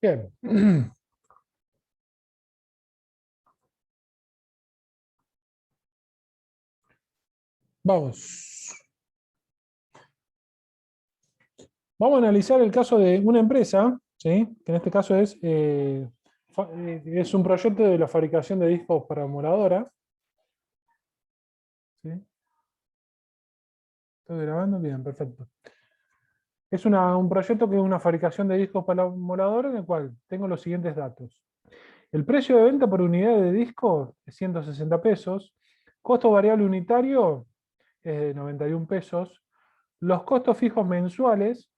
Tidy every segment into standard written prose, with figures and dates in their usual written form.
Bien. Vamos. Vamos a analizar el caso de una empresa, ¿sí? Que en este caso es un proyecto de la fabricación de discos para emuladora. ¿Sí? ¿Estoy grabando? Bien, perfecto. Es un proyecto que es una fabricación de discos para emuladora en el cual tengo los siguientes datos. El precio de venta por unidad de disco es 160 pesos. Costo variable unitario es de 91 pesos. Los costos fijos mensuales,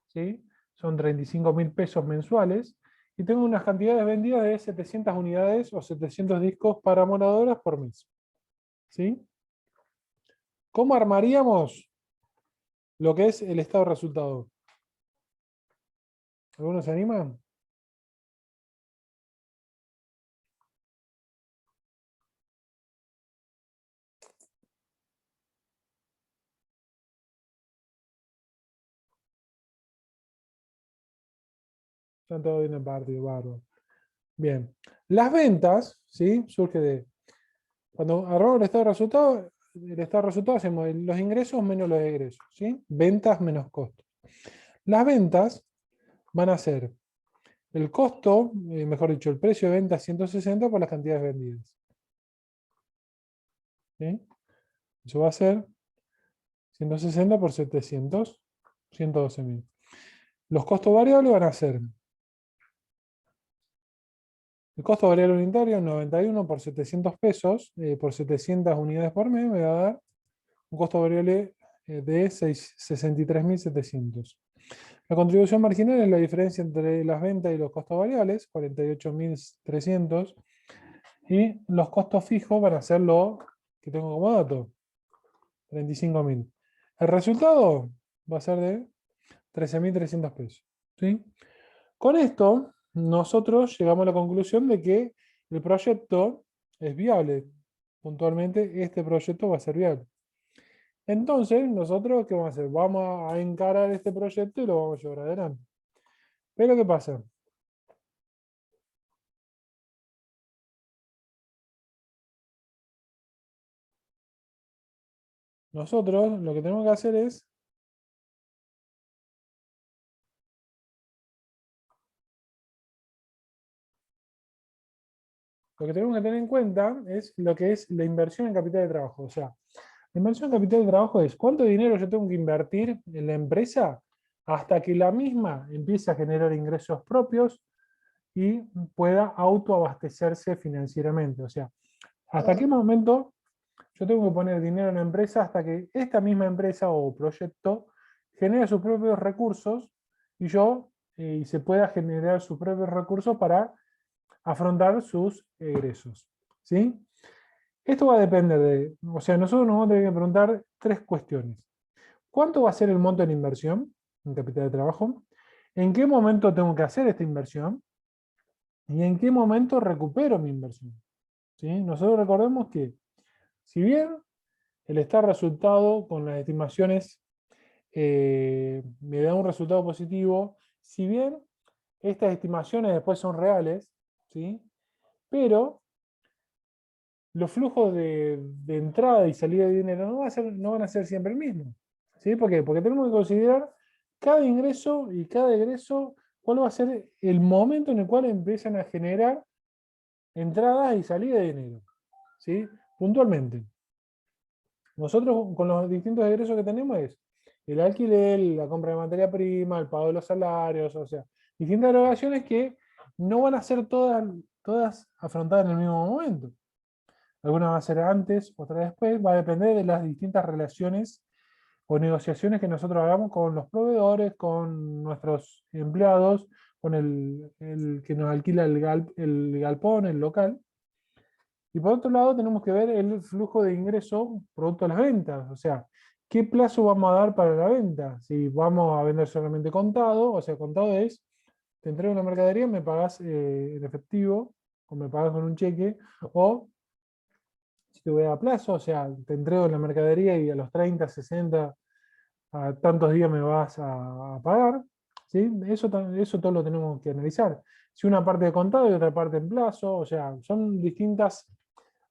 ¿sí? Son 35.000 pesos mensuales. Y tengo unas cantidades vendidas de 700 unidades o 700 discos para emuladores por mes. ¿Sí? ¿Cómo armaríamos lo que es el estado de resultado? ¿Alguno se anima? Están todos bien en partido, bárbaro. Bien. Las ventas, ¿sí? Surge de. Cuando armamos el estado de resultado hacemos los ingresos menos los egresos, ¿sí? Ventas menos costos. Las ventas van a ser el costo, mejor dicho, el precio de venta 160 por las cantidades vendidas. ¿Sí? Eso va a ser 160 por 700, 112.000. Los costos variables van a ser el costo variable unitario 91 por 700 pesos, por 700 unidades por mes, me va a dar un costo variable de 63.700. La contribución marginal es la diferencia entre las ventas y los costos variables, 48.300. Y los costos fijos van a ser lo que tengo como dato, 35.000. El resultado va a ser de 13.300 pesos. ¿Sí? Con esto, nosotros llegamos a la conclusión de que el proyecto es viable. Puntualmente, este proyecto va a ser viable. Entonces, nosotros, ¿qué vamos a hacer? Vamos a encarar este proyecto y lo vamos a llevar adelante. Pero, ¿qué pasa? Nosotros lo que tenemos que hacer es, lo que tenemos que tener en cuenta es lo que es la inversión en capital de trabajo. O sea, la inversión en capital de trabajo es cuánto dinero yo tengo que invertir en la empresa hasta que la misma empiece a generar ingresos propios y pueda autoabastecerse financieramente. O sea, ¿hasta qué momento yo tengo que poner dinero en la empresa hasta que esta misma empresa o proyecto genere sus propios recursos y se pueda generar sus propios recursos para afrontar sus egresos? ¿Sí? Esto va a depender o sea, nosotros nos vamos a tener que preguntar tres cuestiones. ¿Cuánto va a ser el monto de la inversión en capital de trabajo? ¿En qué momento tengo que hacer esta inversión? ¿Y en qué momento recupero mi inversión? ¿Sí? Nosotros recordemos que, si bien el estar resultado con las estimaciones me da un resultado positivo, si bien estas estimaciones después son reales, ¿sí? Pero los flujos de entrada y salida de dinero no van a ser siempre el mismo. ¿Sí? ¿Por qué? Porque tenemos que considerar cada ingreso y cada egreso, cuál va a ser el momento en el cual empiezan a generar entradas y salida de dinero. ¿Sí? Puntualmente. Nosotros con los distintos egresos que tenemos es el alquiler, la compra de materia prima, el pago de los salarios, o sea, distintas erogaciones que no van a ser todas afrontadas en el mismo momento. Alguna va a ser antes, otra después, va a depender de las distintas relaciones o negociaciones que nosotros hagamos con los proveedores, con nuestros empleados, con el que nos alquila el galpón, el local. Y por otro lado tenemos que ver el flujo de ingreso producto de las ventas, o sea, ¿qué plazo vamos a dar para la venta? Si vamos a vender solamente contado, o sea, contado es, te entrego una mercadería, me pagás en efectivo, o me pagás con un cheque, o si te voy a plazo, o sea, te entrego la mercadería y a los 30, 60, a tantos días me vas a pagar. ¿sí? Eso todo lo tenemos que analizar. Si una parte de contado y otra parte en plazo, o sea, son distintas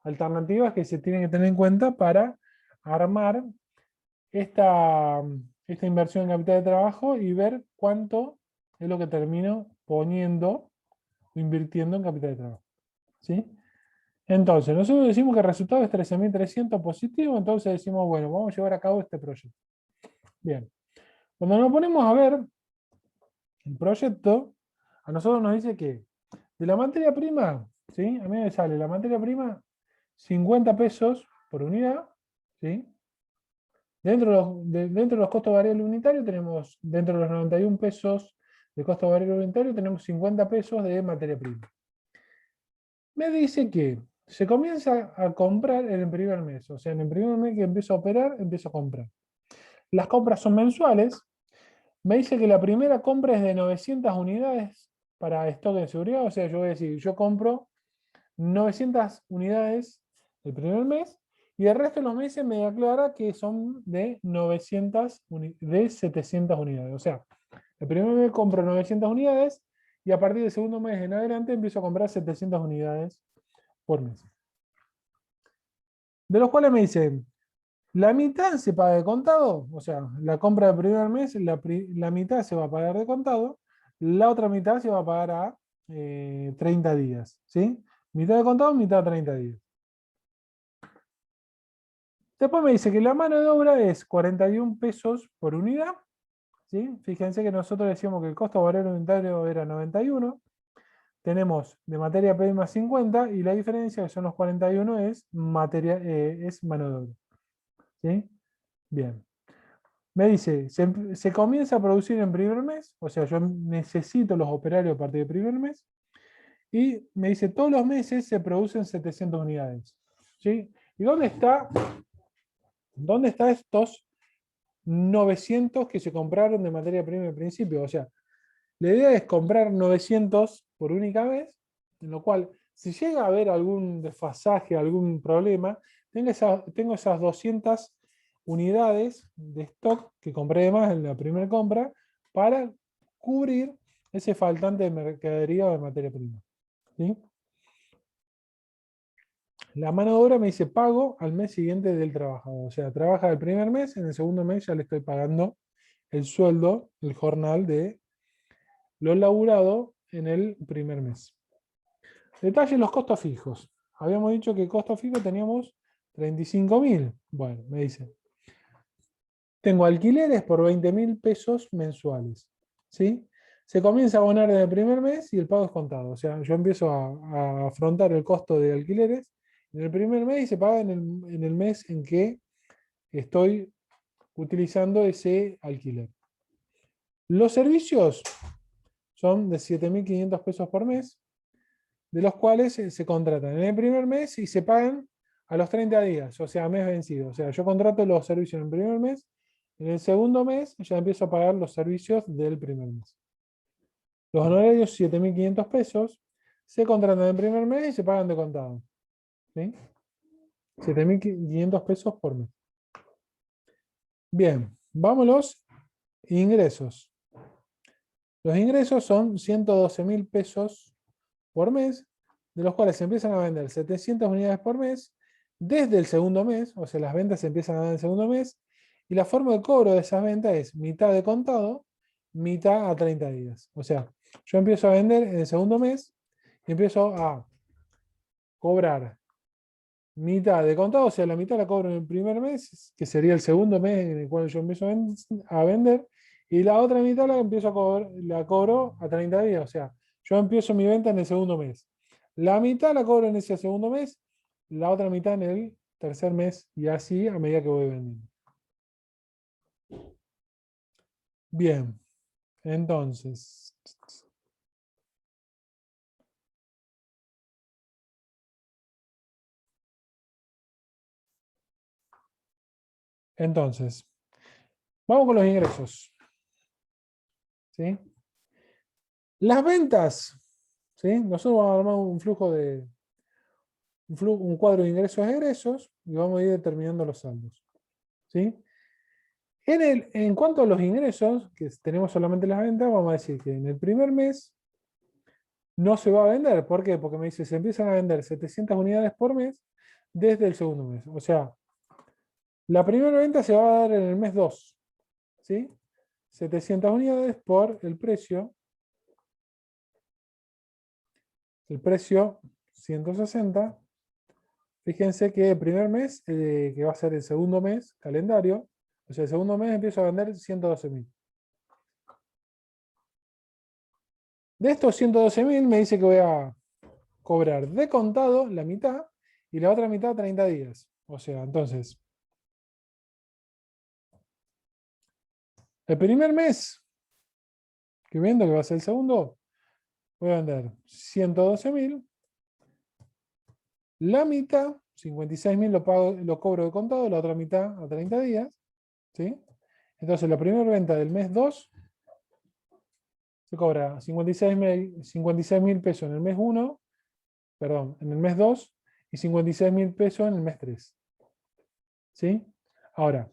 alternativas que se tienen que tener en cuenta para armar esta, esta inversión en capital de trabajo y ver cuánto es lo que termino poniendo o invirtiendo en capital de trabajo. ¿Sí? Entonces, nosotros decimos que el resultado es 13.300 positivo, entonces decimos, bueno, vamos a llevar a cabo este proyecto. Bien. Cuando nos ponemos a ver el proyecto, a nosotros nos dice que de la materia prima, ¿sí? A mí me sale la materia prima 50 pesos por unidad, ¿sí? Dentro de los costos variables unitarios tenemos, dentro de los 91 pesos de costo variable unitario, tenemos 50 pesos de materia prima. Me dice que se comienza a comprar en el primer mes, o sea, en el primer mes que empiezo a operar, empiezo a comprar. Las compras son mensuales. Me dice que la primera compra es de 900 unidades para stock de seguridad, o sea, yo voy a decir, yo compro 900 unidades el primer mes y el resto de los meses me aclara que son de 700 unidades. O sea, el primer mes compro 900 unidades y a partir del segundo mes en adelante empiezo a comprar 700 unidades por mes. De los cuales me dicen, la mitad se paga de contado, o sea, la compra del primer mes, la mitad se va a pagar de contado, la otra mitad se va a pagar a 30 días, ¿sí? Mitad de contado, mitad a 30 días. Después me dice que la mano de obra es 41 pesos por unidad, ¿sí? Fíjense que nosotros decíamos que el costo variable unitario era 91, tenemos de materia prima 50 y la diferencia, que son los 41, es mano de obra, ¿sí? Bien. Me dice, se comienza a producir en primer mes, o sea, yo necesito los operarios a partir del primer mes, y me dice, todos los meses se producen 700 unidades. ¿Sí? ¿Y dónde está estos 900 que se compraron de materia prima al principio? O sea, la idea es comprar 900 por única vez, en lo cual, si llega a haber algún desfasaje, algún problema, tengo esas 200 unidades de stock que compré de más en la primera compra para cubrir ese faltante de mercadería o de materia prima. ¿Sí? La mano de obra me dice pago al mes siguiente del trabajador. O sea, trabaja el primer mes, en el segundo mes ya le estoy pagando el sueldo, el jornal de lo laburado en el primer mes. Detalle los costos fijos. Habíamos dicho que costo fijo teníamos 35.000. Bueno, me dice, tengo alquileres por 20.000 pesos mensuales. ¿Sí? Se comienza a abonar desde el primer mes y el pago es contado. O sea, yo empiezo a afrontar el costo de alquileres en el primer mes y se paga en el mes en que estoy utilizando ese alquiler. Los servicios son de 7.500 pesos por mes, de los cuales se contratan en el primer mes y se pagan a los 30 días, o sea, mes vencido. O sea, yo contrato los servicios en el primer mes, en el segundo mes ya empiezo a pagar los servicios del primer mes. Los honorarios, 7.500 pesos, se contratan en el primer mes y se pagan de contado. ¿Sí? 7.500 pesos por mes. Bien, vámonos. Ingresos. Los ingresos son 112.000 pesos por mes, de los cuales se empiezan a vender 700 unidades por mes desde el segundo mes, o sea, las ventas se empiezan a dar en el segundo mes, y la forma de cobro de esas ventas es mitad de contado, mitad a 30 días. O sea, yo empiezo a vender en el segundo mes y empiezo a cobrar mitad de contado, o sea, la mitad la cobro en el primer mes, que sería el segundo mes en el cual yo empiezo a vender, y la otra mitad la cobro a 30 días, o sea, yo empiezo mi venta en el segundo mes. La mitad la cobro en ese segundo mes, la otra mitad en el tercer mes, y así a medida que voy vendiendo. Bien, entonces, entonces, vamos con los ingresos. ¿Sí? Las ventas, ¿sí? Nosotros vamos a armar un cuadro de ingresos e egresos y vamos a ir determinando los saldos. ¿Sí? En cuanto a los ingresos, que tenemos solamente las ventas, vamos a decir que en el primer mes no se va a vender. ¿Por qué? Porque me dice, se empiezan a vender 700 unidades por mes desde el segundo mes. O sea, la primera venta se va a dar en el mes 2, ¿sí? 700 unidades por el precio 160. Fíjense que el primer mes, que va a ser el segundo mes calendario, o sea, el segundo mes empiezo a vender 112.000. De estos 112.000 me dice que voy a cobrar de contado la mitad y la otra mitad 30 días. O sea, entonces, el primer mes, que viendo que va a ser el segundo, voy a vender 112.000. La mitad, 56.000 lo cobro de contado, la otra mitad a 30 días. ¿Sí? Entonces, la primera venta del mes 2 se cobra 56.000 pesos en el mes 1, perdón, en el mes 2 y 56.000 pesos en el mes 3. ¿Sí? Ahora,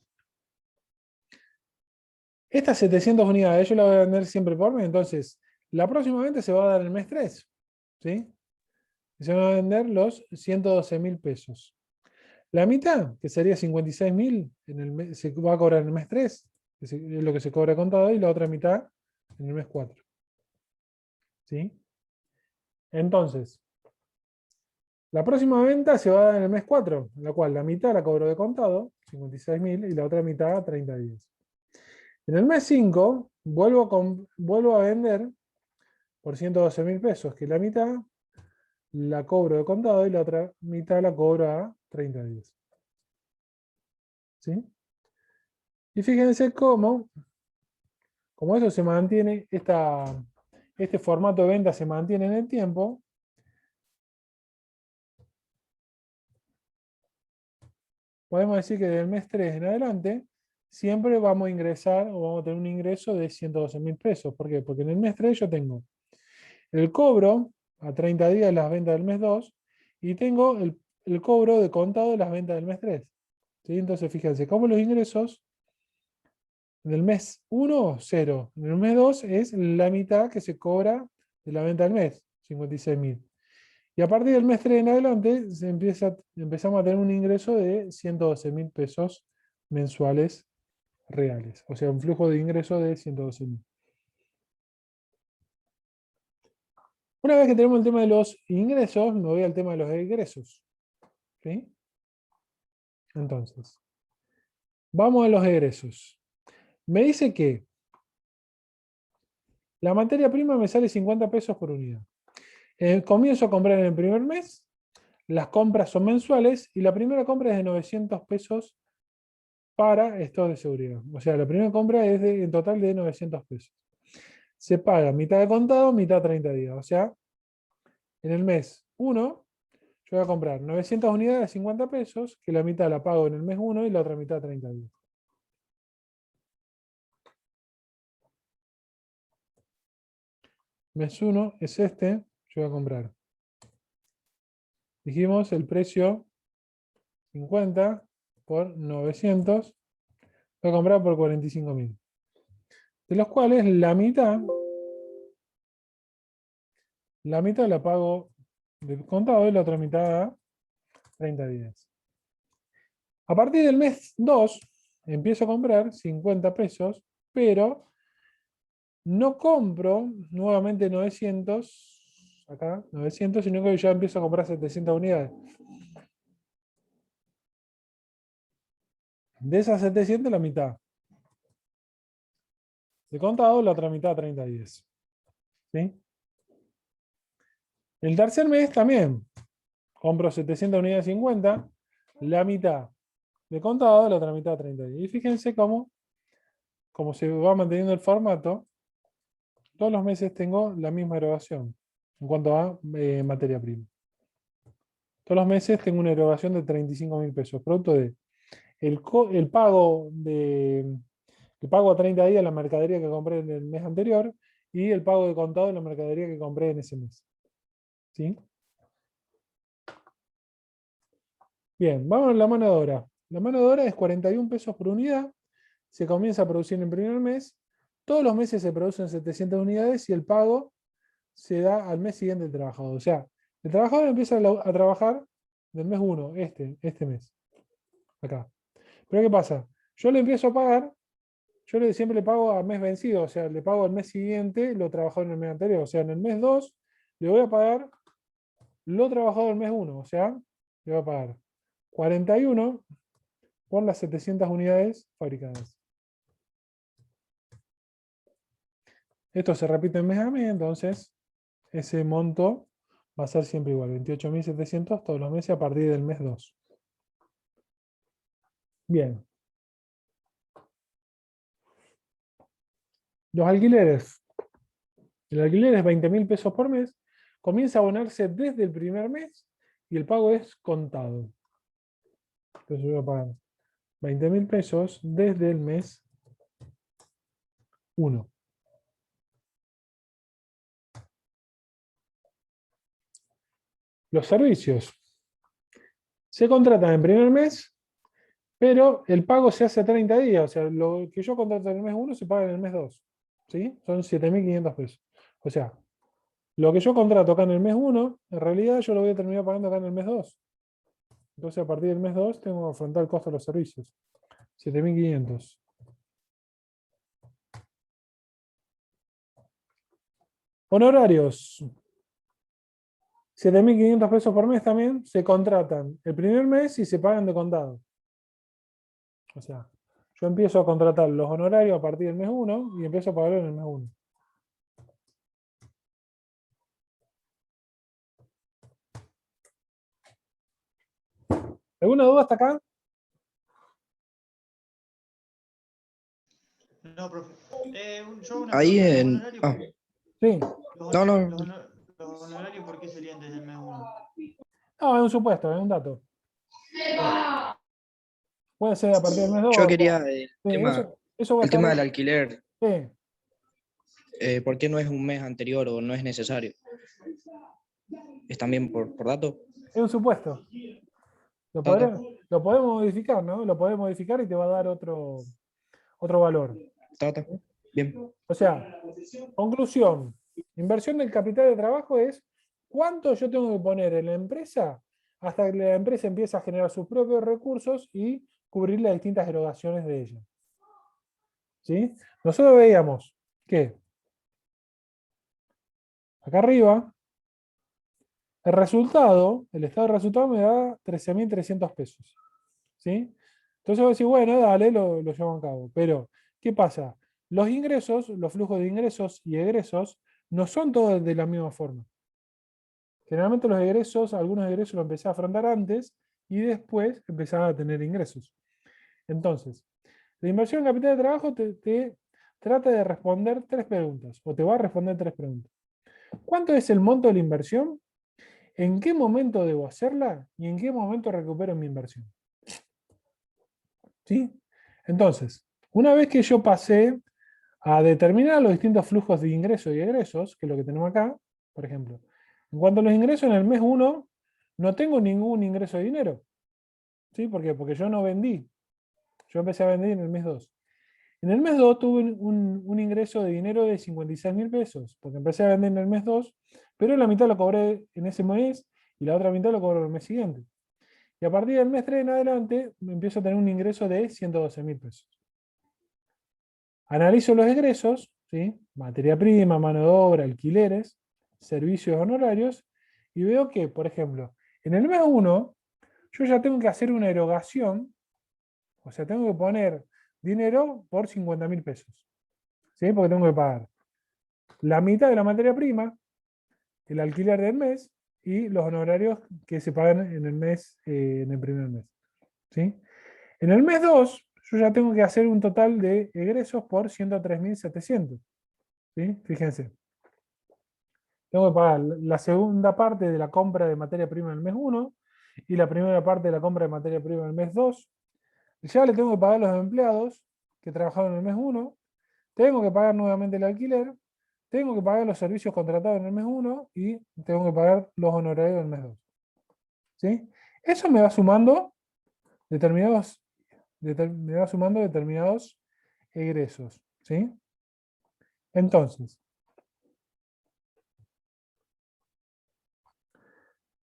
estas 700 unidades yo las voy a vender siempre por mes, entonces la próxima venta se va a dar en el mes 3. ¿Sí? Se van a vender los 112.000 pesos. La mitad, que sería 56.000, se va a cobrar en el mes 3, que es lo que se cobra contado, y la otra mitad en el mes 4. ¿Sí? Entonces, la próxima venta se va a dar en el mes 4, en la cual la mitad la cobro de contado, 56.000, y la otra mitad a 30 días. En el mes 5 vuelvo a vender por 112.000 pesos, que la mitad la cobro de contado y la otra mitad la cobro a 30 días. ¿Sí? Y fíjense cómo eso se mantiene, este formato de venta se mantiene en el tiempo. Podemos decir que del mes 3 en adelante, siempre vamos a ingresar o vamos a tener un ingreso de 112.000 pesos. ¿Por qué? Porque en el mes 3 yo tengo el cobro a 30 días de las ventas del mes 2 y tengo el cobro de contado de las ventas del mes 3. ¿Sí? Entonces, fíjense, cómo los ingresos en el mes 1, 0. En el mes 2 es la mitad que se cobra de la venta del mes, 56.000. Y a partir del mes 3 en adelante empezamos a tener un ingreso de 112.000 pesos mensuales reales. O sea, un flujo de ingreso de 112.000. Una vez que tenemos el tema de los ingresos, me voy al tema de los egresos. ¿Sí? Entonces, vamos a los egresos. Me dice que la materia prima me sale 50 pesos por unidad. Comienzo a comprar en el primer mes, las compras son mensuales y la primera compra es de 900 pesos para estos de seguridad. O sea, la primera compra es en total de 900 pesos. Se paga mitad de contado, mitad 30 días. O sea, en el mes 1, yo voy a comprar 900 unidades de 50 pesos, que la mitad la pago en el mes 1 y la otra mitad 30 días. Mes 1 es este, yo voy a comprar. Dijimos el precio 50 por 900, voy a comprar por 45.000. De los cuales la mitad la pago del contado y la otra mitad a 30 días. A partir del mes 2 empiezo a comprar 50 pesos, pero no compro nuevamente 900, acá, 900, sino que ya empiezo a comprar 700 unidades. De esas 700, la mitad de contado, la otra mitad a 30 días. ¿Sí? El tercer mes también compro 700 unidades de 50, la mitad de contado, la otra mitad a 30 días. Y fíjense cómo se va manteniendo el formato. Todos los meses tengo la misma erogación en cuanto a materia prima. Todos los meses tengo una erogación de 35.000 pesos, producto de el pago a 30 días de la mercadería que compré en el mes anterior y el pago de contado de la mercadería que compré en ese mes. ¿Sí? Bien, vamos a la mano de obra. La mano de obra es 41 pesos por unidad. se comienza a producir en el primer mes, todos los meses se producen 700 unidades y el pago se da al mes siguiente del trabajador. O sea, el trabajador empieza a trabajar del mes 1, este mes, acá. Pero ¿qué pasa? Yo le empiezo a pagar, siempre le pago a mes vencido, o sea, le pago al mes siguiente lo trabajado en el mes anterior. O sea, en el mes 2 le voy a pagar lo trabajado en el mes 1, o sea, le voy a pagar 41 por las 700 unidades fabricadas. Esto se repite mes a mes, entonces ese monto va a ser siempre igual, 28.700 todos los meses a partir del mes 2. Bien. Los alquileres. El alquiler es 20.000 pesos por mes, comienza a abonarse desde el primer mes y el pago es contado. Entonces voy a pagar 20.000 pesos desde el mes 1. Los servicios. Se contratan en primer mes, pero el pago se hace a 30 días. O sea, lo que yo contrato en el mes 1 se paga en el mes 2. ¿Sí? Son 7.500 pesos. O sea, lo que yo contrato acá en el mes 1, en realidad yo lo voy a terminar pagando acá en el mes 2. Entonces a partir del mes 2 tengo que afrontar el costo de los servicios. 7.500. Honorarios. 7.500 pesos por mes también se contratan el primer mes y se pagan de contado. O sea, yo empiezo a contratar los honorarios a partir del mes 1 y empiezo a pagarlo en el mes 1. ¿Alguna duda hasta acá? No, profe. Yo una Ahí pregunta. en. ¿Los honorarios, Ah, Sí. no, no. los honorarios por qué serían desde el mes 1? No, es un supuesto, es un dato. Puede ser a partir del mes 2. Yo quería Sí, eso va a el tema estar. del alquiler. Sí. ¿Por qué no es un mes anterior o no es necesario? ¿Es también por dato? Es un supuesto. Lo ¿Dato? podemos modificar, ¿no? Lo podemos modificar y te va a dar otro valor. ¿Dato? Bien. O sea, conclusión. Inversión del capital de trabajo es cuánto yo tengo que poner en la empresa hasta que la empresa empiece a generar sus propios recursos y cubrir las distintas erogaciones de ella. ¿Sí? Nosotros veíamos que acá arriba el resultado, el estado de resultado me da 13.300 pesos. ¿Sí? Entonces voy a decir, bueno, dale, lo llevo a cabo. Pero, ¿qué pasa? Los ingresos, los flujos de ingresos y egresos, no son todos de la misma forma. Generalmente los egresos, algunos egresos los empecé a afrontar antes y después empezaba a tener ingresos. Entonces, la inversión en capital de trabajo te trata de responder 3 preguntas, o te va a responder 3 preguntas. ¿Cuánto es el monto de la inversión? ¿En qué momento debo hacerla? ¿Y en qué momento recupero mi inversión? ¿Sí? Entonces, una vez que yo pasé a determinar los distintos flujos de ingresos y egresos, que es lo que tenemos acá, por ejemplo, en cuanto a los ingresos, en el mes 1 no tengo ningún ingreso de dinero. ¿Sí? ¿Por qué? Porque yo no vendí. Yo empecé a vender en el mes 2. En el mes 2 tuve un ingreso de dinero de 56.000 pesos, porque empecé a vender en el mes 2, pero la mitad lo cobré en ese mes y la otra mitad lo cobro en el mes siguiente. Y a partir del mes 3 en adelante empiezo a tener un ingreso de 112.000 pesos. Analizo los egresos, ¿sí? Materia prima, mano de obra, alquileres, servicios honorarios, y veo que, por ejemplo, en el mes 1 yo ya tengo que hacer una erogación, o sea, tengo que poner dinero por 50.000 pesos, ¿sí? Porque tengo que pagar la mitad de la materia prima, el alquiler del mes y los honorarios que se pagan en el mes, en el primer mes, ¿sí? En el mes 2 yo ya tengo que hacer un total de egresos por 103.700, ¿sí? Fíjense. Tengo que pagar la segunda parte de la compra de materia prima en el mes 1 y la primera parte de la compra de materia prima en el mes 2. Ya le tengo que pagar a los empleados que trabajaron en el mes 1. Tengo que pagar nuevamente el alquiler. Tengo que pagar los servicios contratados en el mes 1 y tengo que pagar los honorarios del mes 2. ¿Sí? Eso me va sumando determinados egresos. ¿Sí? Entonces,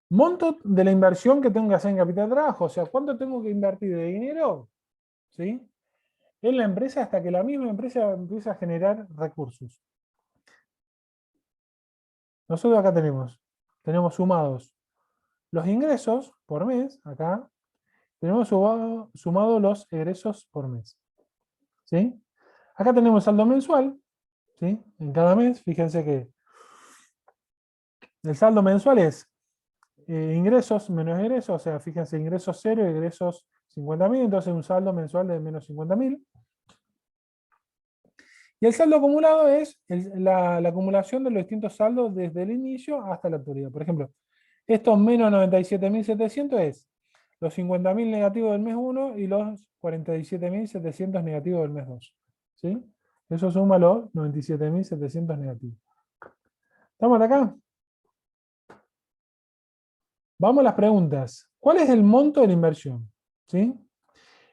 monto de la inversión que tengo que hacer en capital de trabajo, o sea, ¿cuánto tengo que invertir de dinero? ¿Sí? En la empresa hasta que la misma empresa empieza a generar recursos. Nosotros acá tenemos sumados los ingresos por mes, acá, tenemos sumado los egresos por mes. ¿Sí? Acá tenemos saldo mensual, ¿sí? En cada mes, fíjense que el saldo mensual es ingresos menos egresos, o sea, fíjense, ingresos 0 y egresos 50.000, entonces un saldo mensual de menos 50.000. Y el saldo acumulado es la acumulación de los distintos saldos desde el inicio hasta la actualidad. Por ejemplo, estos menos 97.700 es los 50.000 negativos del mes 1 y los 47.700 negativos del mes 2. ¿Sí? Eso suma los 97.700 negativos. ¿Estamos hasta acá? Vamos a las preguntas. ¿Cuál es el monto de la inversión? ¿Sí?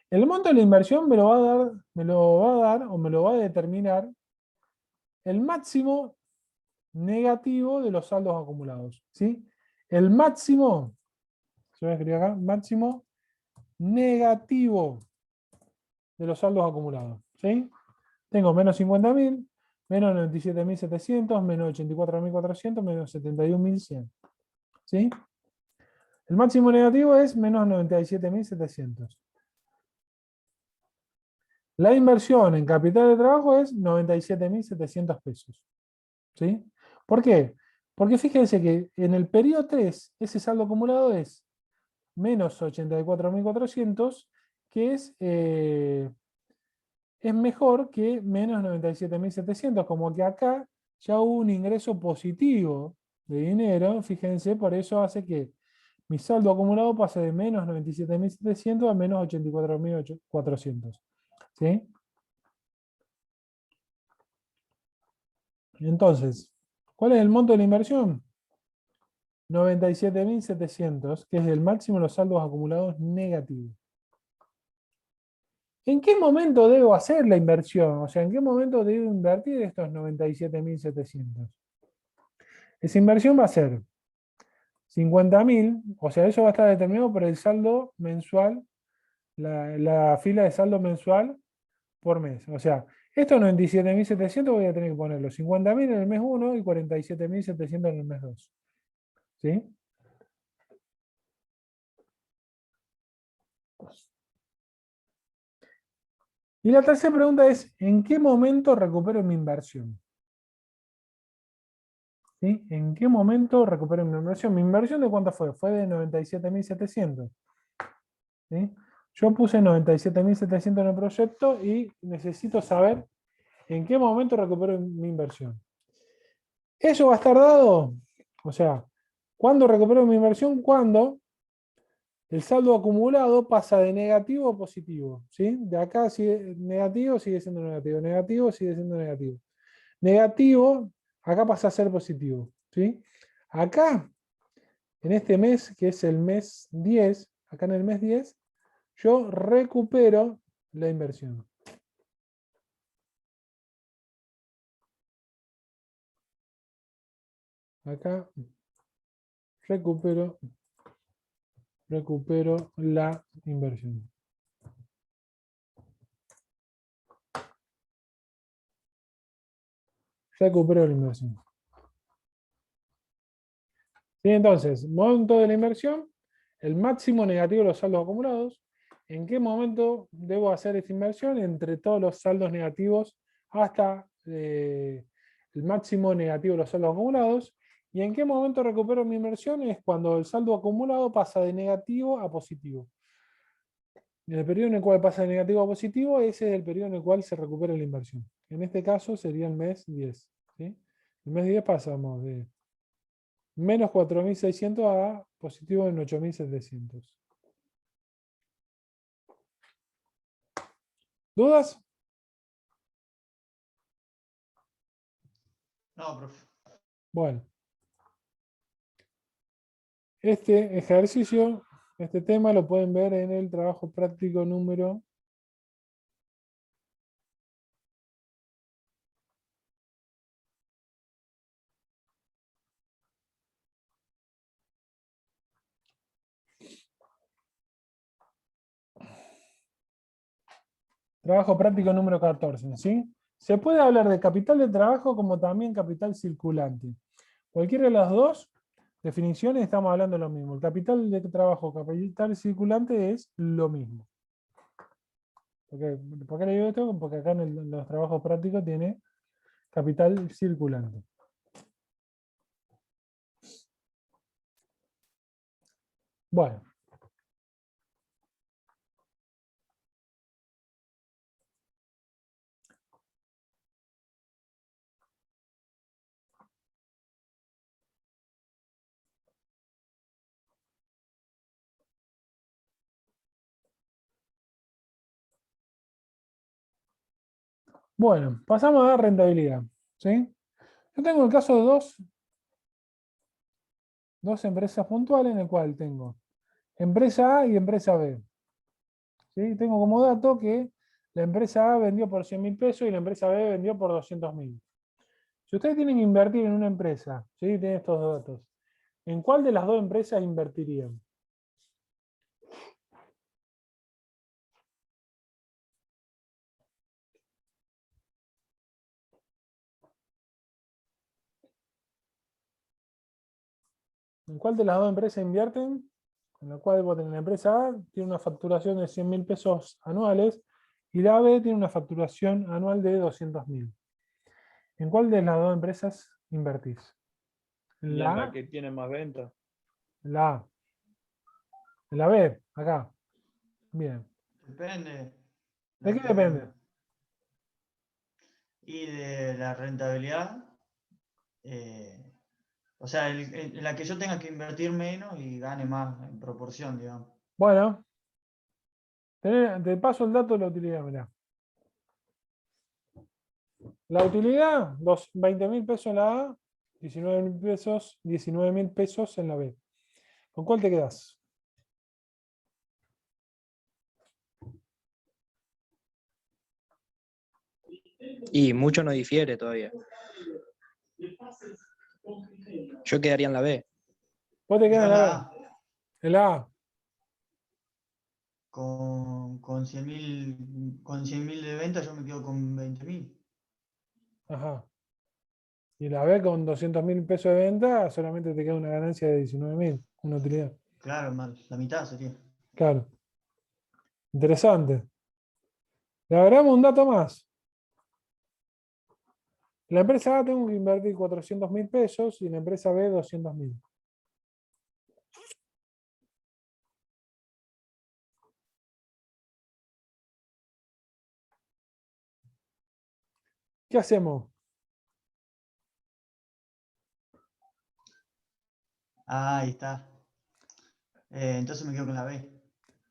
El monto de la inversión me lo va a dar o me lo va a determinar el máximo negativo de los saldos acumulados. ¿Sí? El máximo, se va a escribir acá, máximo negativo de los saldos acumulados. ¿Sí? Tengo menos 50.000, menos 97.700, menos 84.400, menos 71.100. ¿Sí? El máximo negativo es menos 97.700. La inversión en capital de trabajo es 97.700 pesos. ¿Sí? ¿Por qué? Porque fíjense que en el periodo 3, ese saldo acumulado es menos 84.400, que es mejor que menos 97.700, como que acá ya hubo un ingreso positivo de dinero, fíjense, por eso hace que mi saldo acumulado pase de menos 97.700 a menos 84.400. ¿Sí? Entonces, ¿cuál es el monto de la inversión? 97.700, que es el máximo de los saldos acumulados negativos. ¿En qué momento debo hacer la inversión? O sea, ¿en qué momento debo invertir estos 97.700? Esa inversión va a ser 50.000, o sea, eso va a estar determinado por el saldo mensual, la fila de saldo mensual por mes. O sea, estos 97.700 voy a tener que ponerlos 50.000 en el mes 1 y 47.700 en el mes 2. ¿Sí? Y la tercera pregunta es, ¿en qué momento recupero mi inversión? ¿Sí? ¿En qué momento recupero mi inversión? ¿Mi inversión de cuánto fue? Fue de 97.700. ¿Sí? Yo puse 97.700 en el proyecto y necesito saber en qué momento recupero mi inversión. ¿Eso va a estar dado? O sea, ¿cuándo recupero mi inversión? Cuando el saldo acumulado pasa de negativo a positivo. ¿Sí? De acá sigue negativo, sigue siendo negativo. Negativo, sigue siendo negativo. Negativo, acá pasa a ser positivo. ¿Sí? Acá, en este mes, que es el mes 10, acá en el mes 10, yo recupero la inversión. Acá recupero la inversión. Recupero la inversión. ¿Sí? Entonces, monto de la inversión, el máximo negativo de los saldos acumulados. ¿En qué momento debo hacer esta inversión? Entre todos los saldos negativos hasta el máximo negativo de los saldos acumulados. ¿Y en qué momento recupero mi inversión? Es cuando el saldo acumulado pasa de negativo a positivo. En el periodo en el cual pasa de negativo a positivo, ese es el periodo en el cual se recupera la inversión. En este caso sería el mes 10. ¿Sí? El mes 10 pasamos de menos 4.600 a positivo en 8.700. ¿Dudas? No, profe. Bueno. Este ejercicio, este tema lo pueden ver en el trabajo práctico número Trabajo práctico número 14, ¿sí? Se puede hablar de capital de trabajo como también capital circulante. Cualquiera de las dos definiciones estamos hablando de lo mismo. El capital de trabajo, capital circulante es lo mismo. ¿Por qué le digo esto? Porque acá en los trabajos prácticos tiene capital circulante. Bueno. Bueno, pasamos a rentabilidad. ¿Sí? Yo tengo el caso de dos empresas puntuales en el cual tengo empresa A y empresa B. ¿Sí? Tengo como dato que la empresa A vendió por 100.000 pesos y la empresa B vendió por 200.000. Si ustedes tienen que invertir en una empresa, ¿sí? Tienen estos dos datos, ¿en cuál de las dos empresas invertirían? ¿En cuál de las dos empresas invierten? En la cual la empresa A tiene una facturación de 100.000 pesos anuales y la B tiene una facturación anual de 200.000. ¿En cuál de las dos empresas invertís? ¿En Y la en la A? que tiene más ventas. En la A. En la B, acá. Bien. Depende. ¿De qué depende? Y de la rentabilidad. O sea, en la que yo tenga que invertir menos y gane más en proporción, digamos. Bueno, te paso el dato de la utilidad, mirá. La utilidad, 20.000 pesos en la A, 19.000 pesos en la B. ¿Con cuál te quedas? Y mucho no difiere todavía. Yo quedaría en la B. ¿Vos te Yo quedas en en la la B? A, En la A. con 100.000 de venta, yo me quedo con 20.000. Ajá. Y la B con 200.000 pesos de venta, solamente te queda una ganancia de 19.000, una utilidad. Claro, la mitad sería. Claro. Interesante. Le agregamos un dato más. En la empresa A tengo que invertir 400.000 pesos y en la empresa B 200.000. ¿Qué hacemos? Ah, ahí está. Entonces me quedo con la B.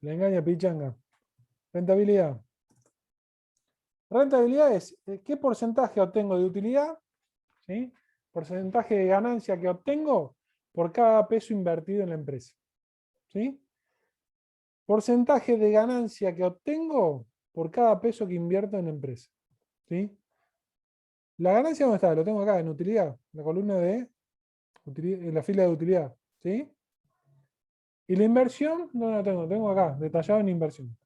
Le engaña pichanga. Rentabilidad. Rentabilidad es qué porcentaje obtengo de utilidad, ¿sí? Porcentaje de ganancia que obtengo por cada peso invertido en la empresa. ¿Sí? Porcentaje de ganancia que obtengo por cada peso que invierto en la empresa. ¿Sí? La ganancia, ¿dónde está? Lo tengo acá, en utilidad. La columna de en la fila de utilidad. ¿Sí? Y la inversión, ¿dónde la tengo? Tengo acá, detallado en inversión.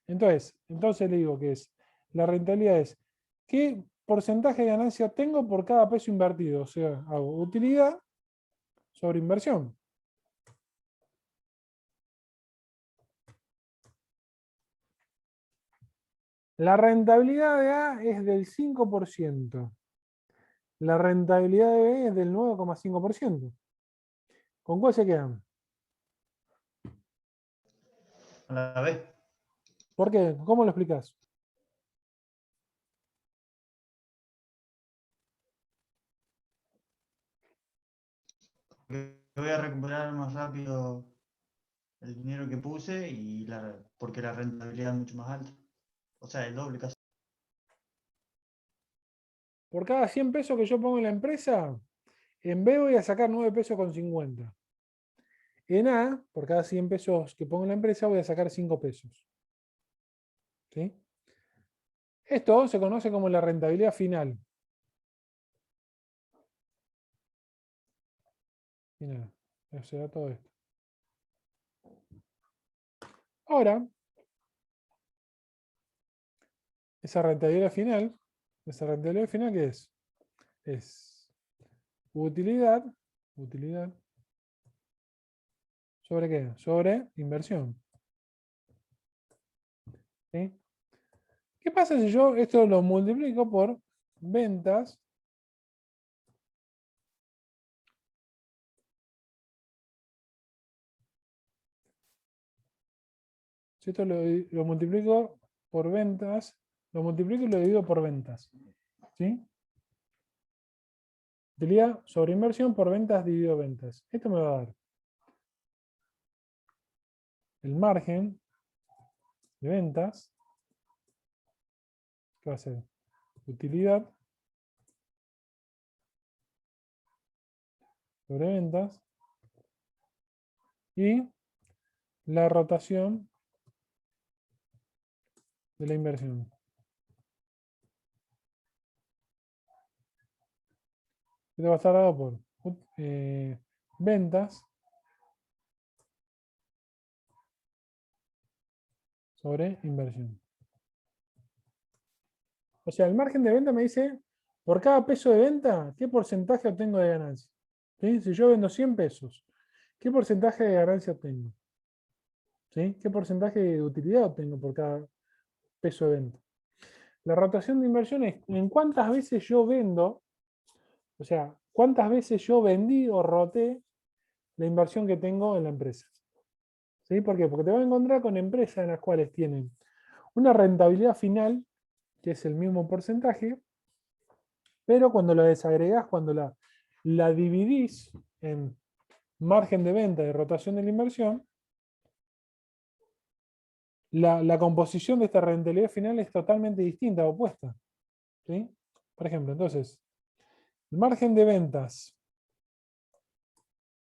Entonces le digo que es, la rentabilidad es, ¿qué porcentaje de ganancia tengo por cada peso invertido? O sea, hago utilidad sobre inversión. La rentabilidad de A es del 5%. La rentabilidad de B es del 9,5%. ¿Con cuál se quedan? Con la B. ¿Por qué? ¿Cómo lo explicás? Porque voy a recuperar más rápido el dinero que puse porque la rentabilidad es mucho más alta. O sea, el doble casi. Por cada 100 pesos que yo pongo en la empresa, en B voy a sacar 9 pesos con 50. En A, por cada 100 pesos que pongo en la empresa, voy a sacar 5 pesos. ¿Sí? Esto se conoce como la rentabilidad final. Final. Eso da todo esto. Ahora, esa rentabilidad final, ¿qué es? Es utilidad, utilidad, ¿sobre qué? Sobre inversión. ¿Sí? ¿Qué pasa si yo esto lo multiplico por ventas? Si esto lo multiplico por ventas, lo multiplico y lo divido por ventas. ¿Sí? Utilidad sobre inversión por ventas dividido ventas. Esto me va a dar el margen de ventas, que va a ser utilidad sobre ventas, y la rotación de la inversión. Esto va a estar dado por ventas sobre inversión. O sea, el margen de venta me dice, por cada peso de venta, ¿qué porcentaje obtengo de ganancia? ¿Sí? Si yo vendo 100 pesos, ¿qué porcentaje de ganancia obtengo? ¿Sí? ¿Qué porcentaje de utilidad obtengo por cada peso de venta? La rotación de inversión es en cuántas veces yo vendo, o sea, cuántas veces yo vendí o roté la inversión que tengo en la empresa. ¿Sí? ¿Por qué? Porque te vas a encontrar con empresas en las cuales tienen una rentabilidad final, que es el mismo porcentaje, pero cuando la desagregás, cuando la dividís en margen de venta y rotación de la inversión, la composición de esta rentabilidad final es totalmente distinta, opuesta. ¿Sí? Por ejemplo, entonces, el margen de ventas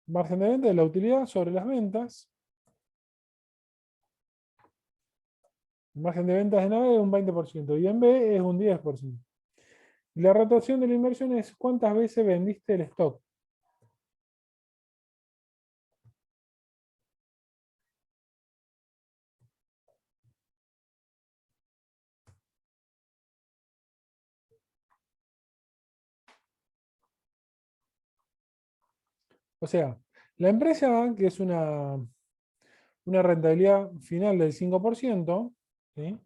de la utilidad sobre las ventas. El margen de ventas en A es un 20% y en B es un 10%. Y la rotación de la inversión es cuántas veces vendiste el stock. O sea, la empresa, que es una rentabilidad final del 5%, ¿sí?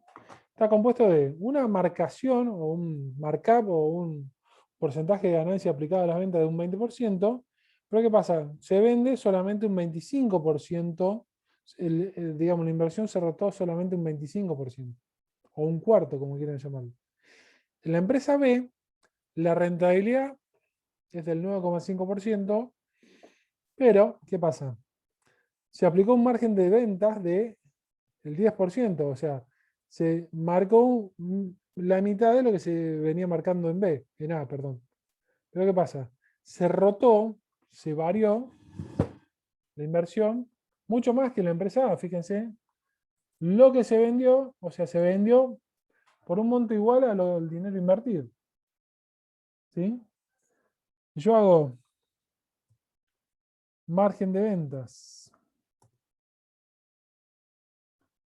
Está compuesto de una marcación o un markup o un porcentaje de ganancia aplicado a las ventas de un 20%, pero ¿qué pasa? Se vende solamente un 25%, digamos, la inversión se rotó solamente un 25%, o un cuarto, como quieran llamarlo. En la empresa B, la rentabilidad es del 9,5%, pero ¿qué pasa? Se aplicó un margen de ventas del 10%, o sea, se marcó la mitad de lo que se venía marcando en B, en A, perdón. Pero ¿qué pasa? Se rotó, se varió la inversión mucho más que la empresa A, fíjense. Lo que se vendió, o sea, se vendió por un monto igual a lo del dinero invertido. ¿Sí? Yo hago margen de ventas.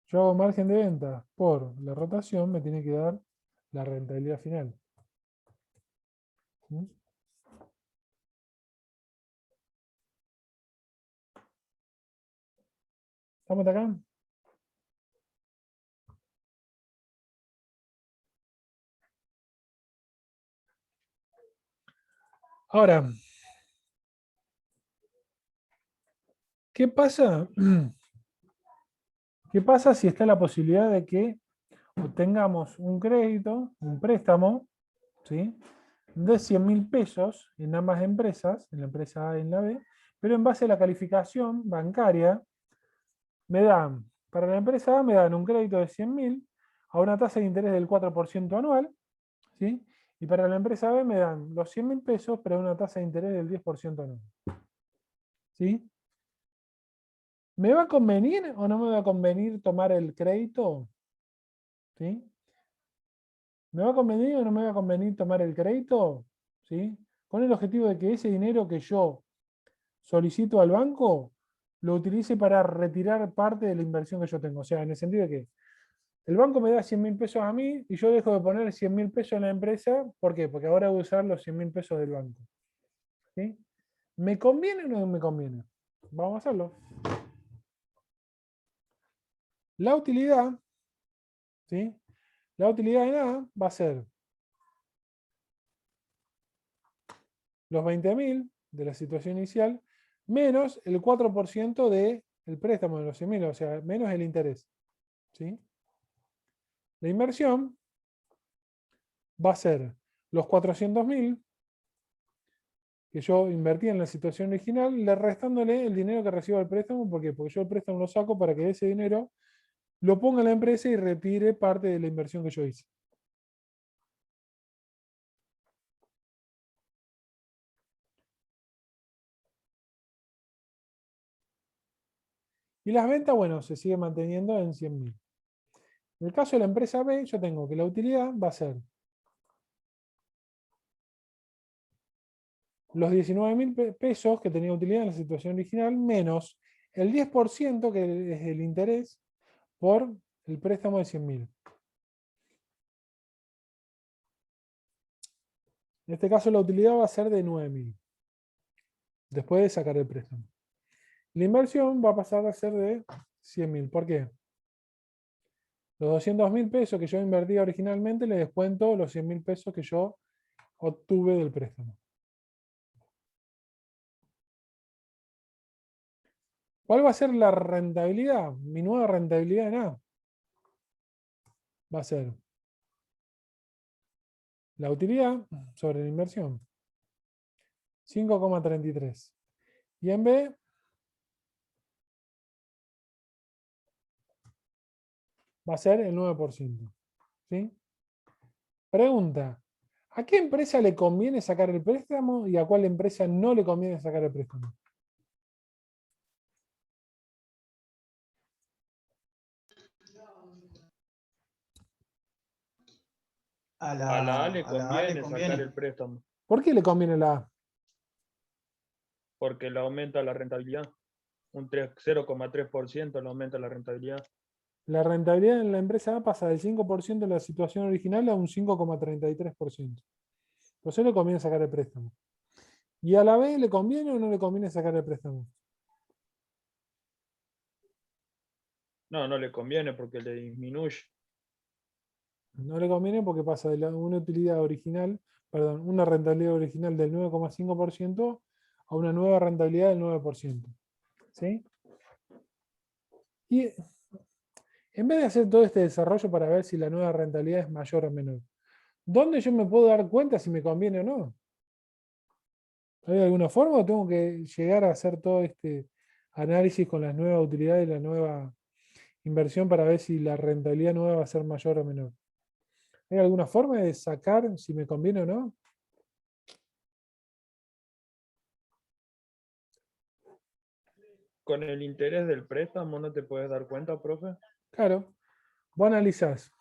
Yo hago margen de ventas por la rotación, me tiene que dar la rentabilidad final. ¿Sí? ¿Estamos acá? Ahora, ¿qué pasa? ¿Qué pasa si está la posibilidad de que obtengamos un crédito, un préstamo, ¿sí? De 100.000 pesos en ambas empresas, en la empresa A y en la B, pero en base a la calificación bancaria, para la empresa A me dan un crédito de 100.000 a una tasa de interés del 4% anual, ¿sí? Y para la empresa B me dan los 100.000 pesos, pero a una tasa de interés del 10% anual. ¿Sí? ¿Me va a convenir o no me va a convenir tomar el crédito? ¿Sí? ¿Me va a convenir o no me va a convenir tomar el crédito? ¿Sí? Con el objetivo de que ese dinero que yo solicito al banco lo utilice para retirar parte de la inversión que yo tengo. O sea, en el sentido de que El banco me da 100.000 pesos a mí y yo dejo de poner 100.000 pesos en la empresa. ¿Por qué? Porque ahora voy a usar los 100.000 pesos del banco. ¿Sí? ¿Me conviene o no me conviene? Vamos a hacerlo. La utilidad, ¿sí? La utilidad de nada va a ser los 20.000 de la situación inicial menos el 4% del préstamo de los 100.000, o sea, menos el interés. ¿Sí? La inversión va a ser los 400.000 que yo invertí en la situación original, le restándole el dinero que recibo del préstamo. ¿Por qué? Porque yo el préstamo lo saco para que ese dinero lo ponga en la empresa y retire parte de la inversión que yo hice. Y las ventas, bueno, se sigue manteniendo en 100.000. En el caso de la empresa B, yo tengo que la utilidad va a ser los 19.000 pesos que tenía utilidad en la situación original, menos el 10% que es el interés por el préstamo de 100.000. En este caso la utilidad va a ser de 9.000, después de sacar el préstamo. La inversión va a pasar a ser de 100.000. ¿Por qué? Los 200.000 pesos que yo invertí originalmente le descuento los 100.000 pesos que yo obtuve del préstamo. ¿Cuál va a ser la rentabilidad? Mi nueva rentabilidad en A va a ser la utilidad sobre la inversión, 5,33. Y en B va a ser el 9%. ¿Sí? Pregunta, ¿a qué empresa le conviene sacar el préstamo y a cuál empresa no le conviene sacar el préstamo? A A la A le a la A le conviene sacar el conviene. préstamo ¿Por qué le conviene la A? porque le aumenta la rentabilidad. Un 0,3% le aumenta la rentabilidad. La rentabilidad en la empresa A pasa del 5% de la situación original a un 5,33%. Entonces le conviene sacar el préstamo. ¿Y a la B le conviene o no le conviene sacar el préstamo? No, no le conviene porque le disminuye. No le conviene porque pasa de una utilidad original, perdón, una rentabilidad original del 9,5% a una nueva rentabilidad del 9%. ¿Sí? Y en vez de hacer todo este desarrollo para ver si la nueva rentabilidad es mayor o menor, ¿dónde yo me puedo dar cuenta si me conviene o no? ¿Hay alguna forma o tengo que llegar a hacer todo este análisis con las nuevas utilidades y la nueva inversión para ver si la rentabilidad nueva va a ser mayor o menor? ¿Hay alguna forma de sacar si me conviene o no? Con el interés del préstamo no te puedes dar cuenta, profe. Claro, vos analizás.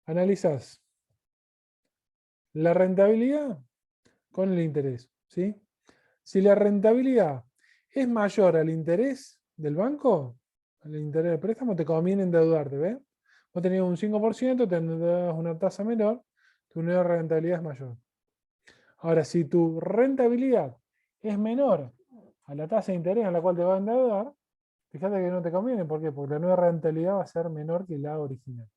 Analizás la rentabilidad con el interés. ¿Sí? Si la rentabilidad es mayor al interés del banco, al interés del préstamo, te conviene endeudarte, ¿ves? Vos tenías un 5%, te endeudas una tasa menor, tu nueva rentabilidad es mayor. Ahora, si tu rentabilidad es menor a la tasa de interés a la cual te va a endeudar, fíjate que no te conviene. ¿Por qué? Porque la nueva rentabilidad va a ser menor que la original.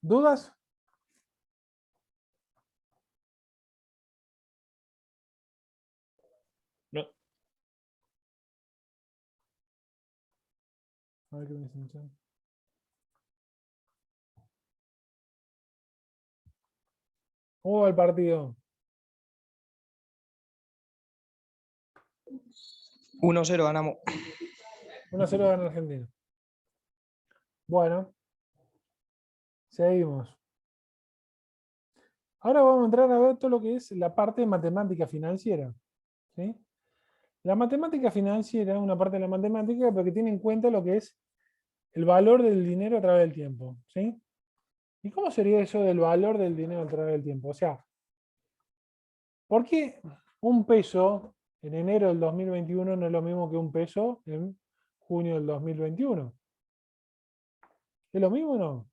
¿Dudas? No, A ver qué me dicen, che. ¿Cómo va el partido? 1-0 ganamos. 1-0 gana Argentina. Bueno, seguimos. Ahora vamos a entrar a ver todo lo que es la parte de matemática financiera. ¿Sí? La matemática financiera es una parte de la matemática pero que tiene en cuenta lo que es el valor del dinero a través del tiempo. ¿Sí? ¿Y cómo sería eso del valor del dinero a través del tiempo? O sea, ¿Por qué un peso en enero del 2021 no es lo mismo que un peso en junio del 2021? ¿Es lo mismo o no?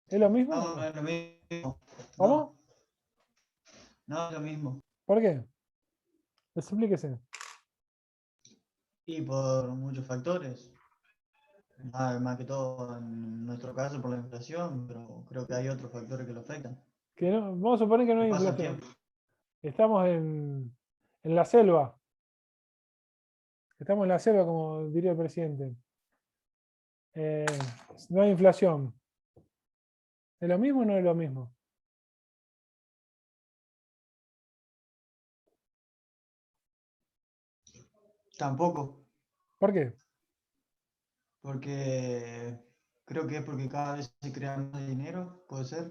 ¿Es lo mismo o No, no no? es lo mismo. ¿Cómo? No, no es lo mismo. ¿Por qué? Explíquese. Y por muchos factores. Más que todo en nuestro caso por la inflación, pero creo que hay otros factores que lo afectan. Vamos a suponer que no Que hay pasa el inflación. tiempo. Estamos en la selva. Estamos en la selva, como diría el presidente. Eh, no hay inflación. ¿Es lo mismo o no es lo mismo? Tampoco, ¿Por qué? porque creo que es porque cada vez se crea más dinero, puede ser.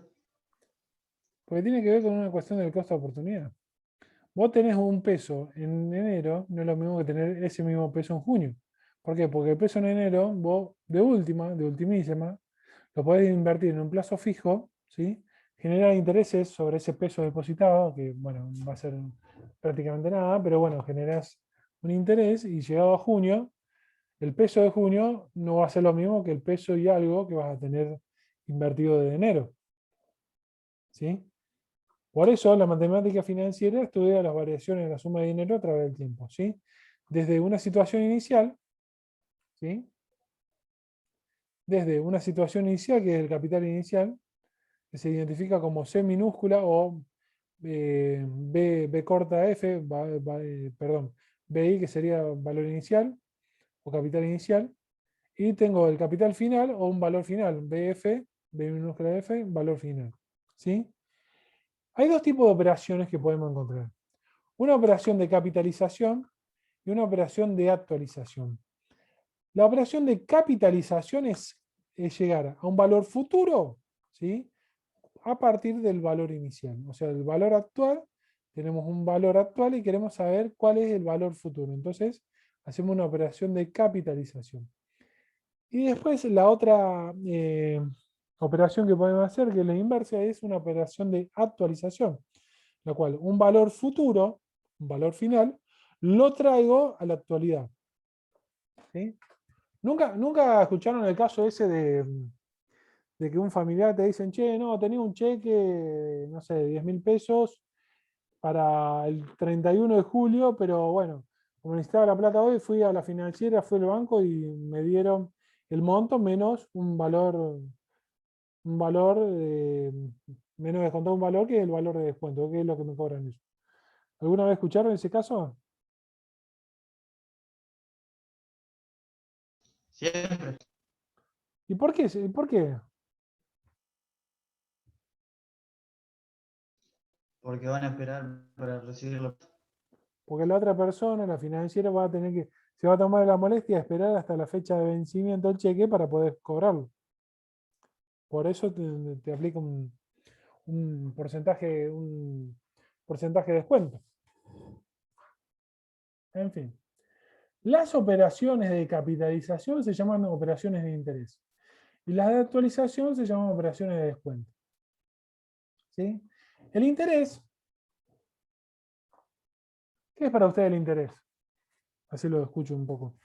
Porque tiene que ver con una cuestión del costo de oportunidad. Vos tenés un peso en enero, no es lo mismo que tener ese mismo peso en junio. ¿Por qué? Porque el peso en enero, vos de última, de ultimísima, lo podés invertir en un plazo fijo, ¿sí? Generar intereses sobre ese peso depositado, que bueno, va a ser prácticamente nada, pero bueno, generás un interés y llegado a junio, el peso de junio no va a ser lo mismo que el peso y algo que vas a tener invertido de enero, ¿sí? Por eso la matemática financiera estudia las variaciones de la suma de dinero a través del tiempo, ¿sí? Desde una situación inicial, ¿sí? Desde una situación inicial, que es el capital inicial, que se identifica como C minúscula o B corta F, perdón, BI, que sería valor inicial o capital inicial, y tengo el capital final o un valor final, BF, B minúscula F, valor final, ¿sí? Hay dos tipos de operaciones que podemos encontrar. Una operación de capitalización y una operación de actualización. La operación de capitalización es llegar a un valor futuro, ¿sí? A partir del valor inicial. O sea, el valor actual, tenemos un valor actual y queremos saber cuál es el valor futuro. Entonces, hacemos una operación de capitalización. Y después la otra operación que podemos hacer, que es la inversa, es una operación de actualización, la cual un valor futuro, un valor final, lo traigo a la actualidad. ¿Sí? ¿Nunca escucharon el caso ese de que un familiar te dicen, che, no, tenía un cheque, no sé, de 10.000 pesos para el 31 de julio, pero bueno, como necesitaba la plata hoy, fui a la financiera, fui al banco y me dieron el monto menos un valor, menos descontado un valor que el valor de descuento, que es lo que me cobran ellos. ¿Alguna vez escucharon ese caso? Siempre, ¿Y por qué? ¿Por qué? porque van a esperar para recibirlo. Porque la otra persona, la financiera, va a tener que, se va a tomar la molestia de esperar hasta la fecha de vencimiento del cheque para poder cobrarlo. Por eso te aplica un porcentaje de descuento. En fin. Las operaciones de capitalización se llaman operaciones de interés. Y las de actualización se llaman operaciones de descuento. ¿Sí? El interés, ¿qué es para usted el interés? Así lo escucho un poco.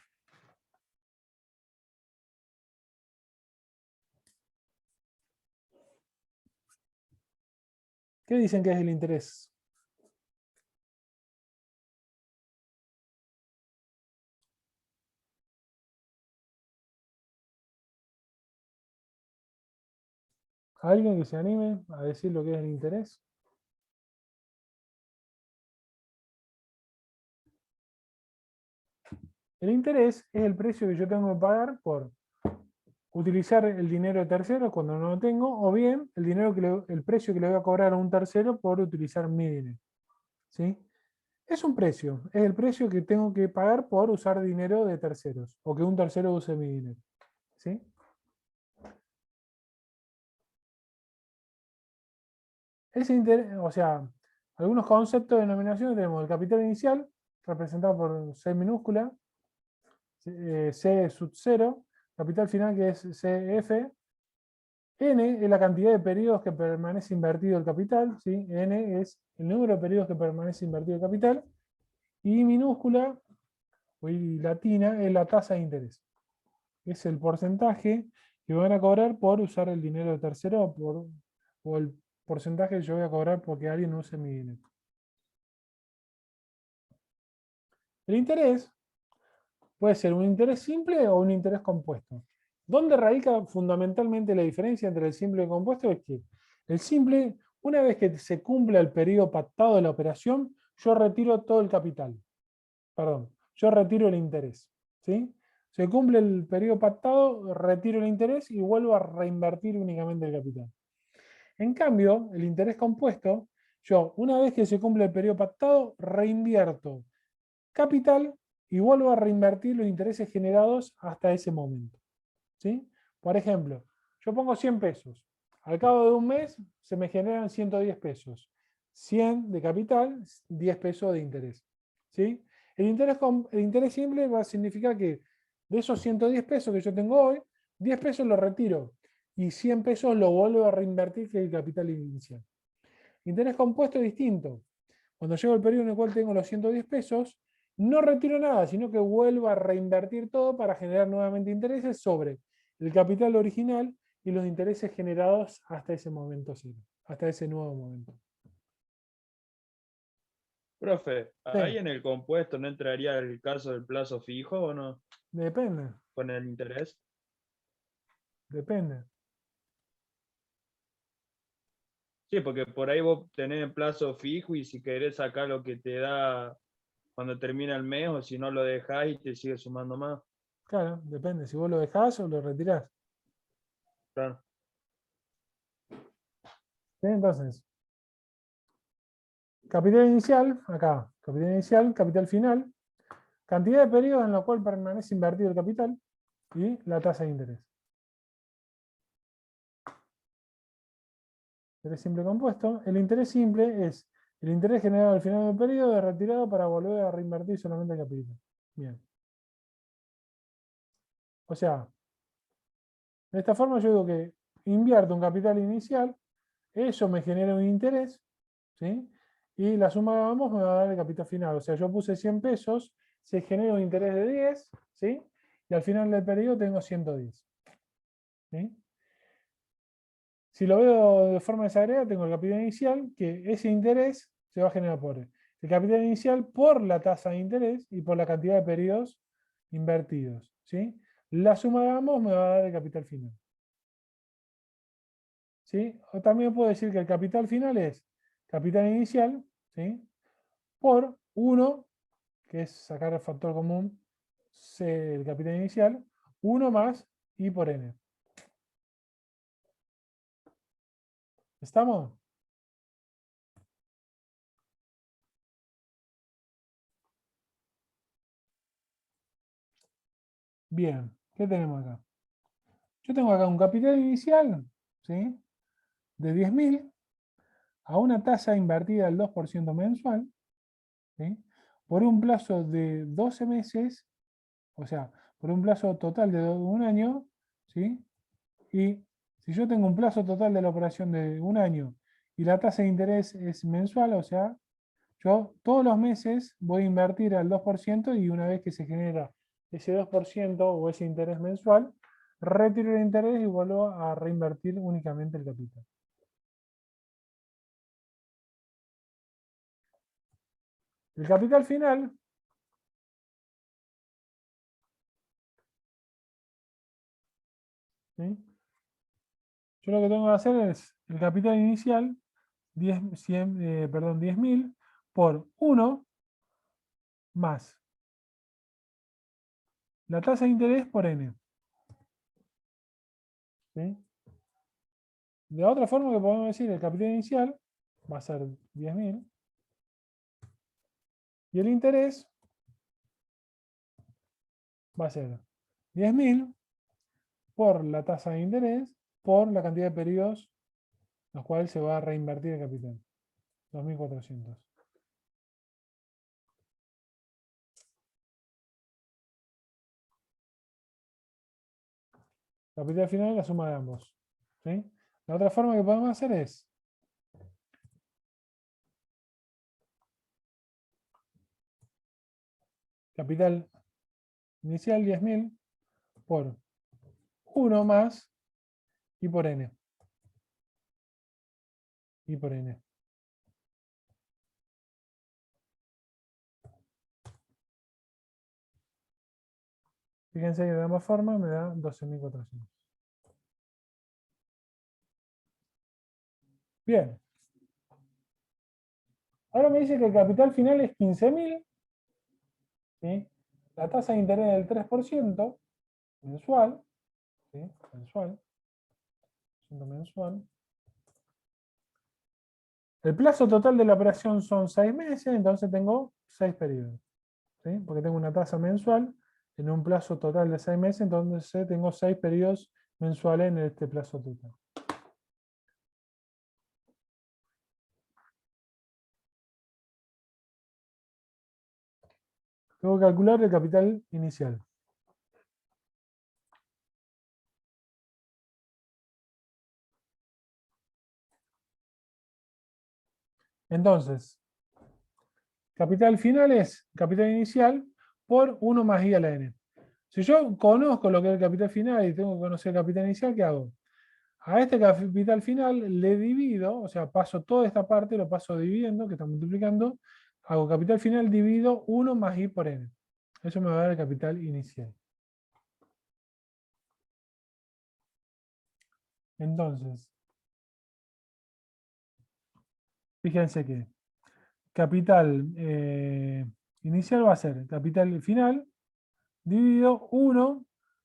¿Qué dicen que es el interés? ¿Alguien que se anime a decir lo que es el interés? El interés es el precio que yo tengo que pagar por utilizar el dinero de terceros cuando no lo tengo, o bien el, dinero el precio que le voy a cobrar a un tercero por utilizar mi dinero. ¿Sí? Es un precio, es el precio que tengo que pagar por usar dinero de terceros, o que un tercero use mi dinero. ¿Sí? Ese interés, o sea, algunos conceptos de denominación tenemos el capital inicial, representado por C minúscula, C sub 0, capital final que es CF, N es la cantidad de periodos que permanece invertido el capital, ¿sí? N es el número de periodos que permanece invertido el capital, y I minúscula, o I latina, es la tasa de interés. Es el porcentaje que van a cobrar por usar el dinero de tercero o el porcentaje que yo voy a cobrar porque alguien use mi dinero. El interés puede ser un interés simple o un interés compuesto. ¿Dónde radica fundamentalmente la diferencia entre el simple y el compuesto? Es que el simple, una vez que se cumpla el periodo pactado de la operación, yo retiro todo el capital. Perdón, yo retiro el interés. ¿Sí? Se cumple el periodo pactado, retiro el interés y vuelvo a reinvertir únicamente el capital. En cambio, el interés compuesto, yo una vez que se cumple el periodo pactado, reinvierto capital y vuelvo a reinvertir los intereses generados hasta ese momento. ¿Sí? Por ejemplo, yo pongo 100 pesos. Al cabo de un mes se me generan 110 pesos. 100 de capital, 10 pesos de interés. ¿Sí? El interés simple va a significar que de esos 110 pesos que yo tengo hoy, 10 pesos los retiro y 100 pesos lo vuelvo a reinvertir, que es el capital inicial. Interés compuesto es distinto. Cuando llego al periodo en el cual tengo los 110 pesos, no retiro nada, sino que vuelvo a reinvertir todo para generar nuevamente intereses sobre el capital original y los intereses generados hasta ese momento cero, hasta ese nuevo momento. Profe, Sí, ahí en el compuesto no entraría el caso del plazo fijo o no, depende, con el interés. depende. Sí, porque por ahí vos tenés el plazo fijo y si querés sacar lo que te da cuando termina el mes o si no lo dejás y te sigue sumando más. Claro, depende. Si vos lo dejás o lo retirás. Claro. ¿Sí? Entonces, capital inicial, acá, capital inicial, capital final, cantidad de periodos en la cual permanece invertido el capital y la tasa de interés. Interés simple compuesto. El interés simple es el interés generado al final del periodo de retirado para volver a reinvertir solamente el capital. Bien. O sea, de esta forma yo digo que invierto un capital inicial, eso me genera un interés, ¿sí? Y la suma de ambos me va a dar el capital final. O sea, yo puse 100 pesos, se genera un interés de 10, ¿sí? Y al final del periodo tengo 110. ¿Sí? Si lo veo de forma desagregada, tengo el capital inicial, que ese interés se va a generar por el capital inicial por la tasa de interés y por la cantidad de periodos invertidos. ¿Sí? La suma de ambos me va a dar el capital final. ¿Sí? O también puedo decir que el capital final es capital inicial, ¿sí? Por 1, que es sacar el factor común, el capital inicial, 1 más I por N. ¿Estamos? Bien, ¿qué tenemos acá? Yo tengo acá un capital inicial, ¿sí? De 10.000 a una tasa invertida del 2% mensual, ¿sí? Por un plazo de 12 meses, o sea, por un plazo total de un año, ¿sí? Y si yo tengo un plazo total de la operación de un año y la tasa de interés es mensual, o sea, yo todos los meses voy a invertir al 2% y una vez que se genera ese 2% o ese interés mensual, retiro el interés y vuelvo a reinvertir únicamente el capital. El capital final ¿sí? Yo lo que tengo que hacer es el capital inicial, 10.000 por 1 más la tasa de interés por n. ¿Sí? De otra forma que podemos decir, el capital inicial va a ser 10.000 y el interés va a ser 10.000 por la tasa de interés por la cantidad de periodos los cuales se va a reinvertir el capital, 2.400. Capital final es la suma de ambos. ¿Sí? La otra forma que podemos hacer es capital inicial 10.000 por 1 más I por N. I por N. Fíjense que de ambas formas me da 12.400. Bien. Ahora me dice que el capital final es 15.000. ¿Sí? La tasa de interés del 3% mensual. ¿Sí? Mensual. Mensual. El plazo total de la operación son 6 meses, entonces tengo 6 periodos. ¿Sí? Porque tengo una tasa mensual en un plazo total de 6 meses, entonces tengo 6 periodos mensuales en este plazo total. Tengo que calcular el capital inicial. Entonces, capital final es capital inicial por 1 más I a la N. Si yo conozco lo que es el capital final y tengo que conocer el capital inicial, ¿qué hago? A este capital final le divido, o sea, paso toda esta parte, lo paso dividiendo, que está multiplicando, hago capital final dividido 1 más I por N. Eso me va a dar el capital inicial. Entonces, fíjense que capital inicial va a ser capital final dividido 1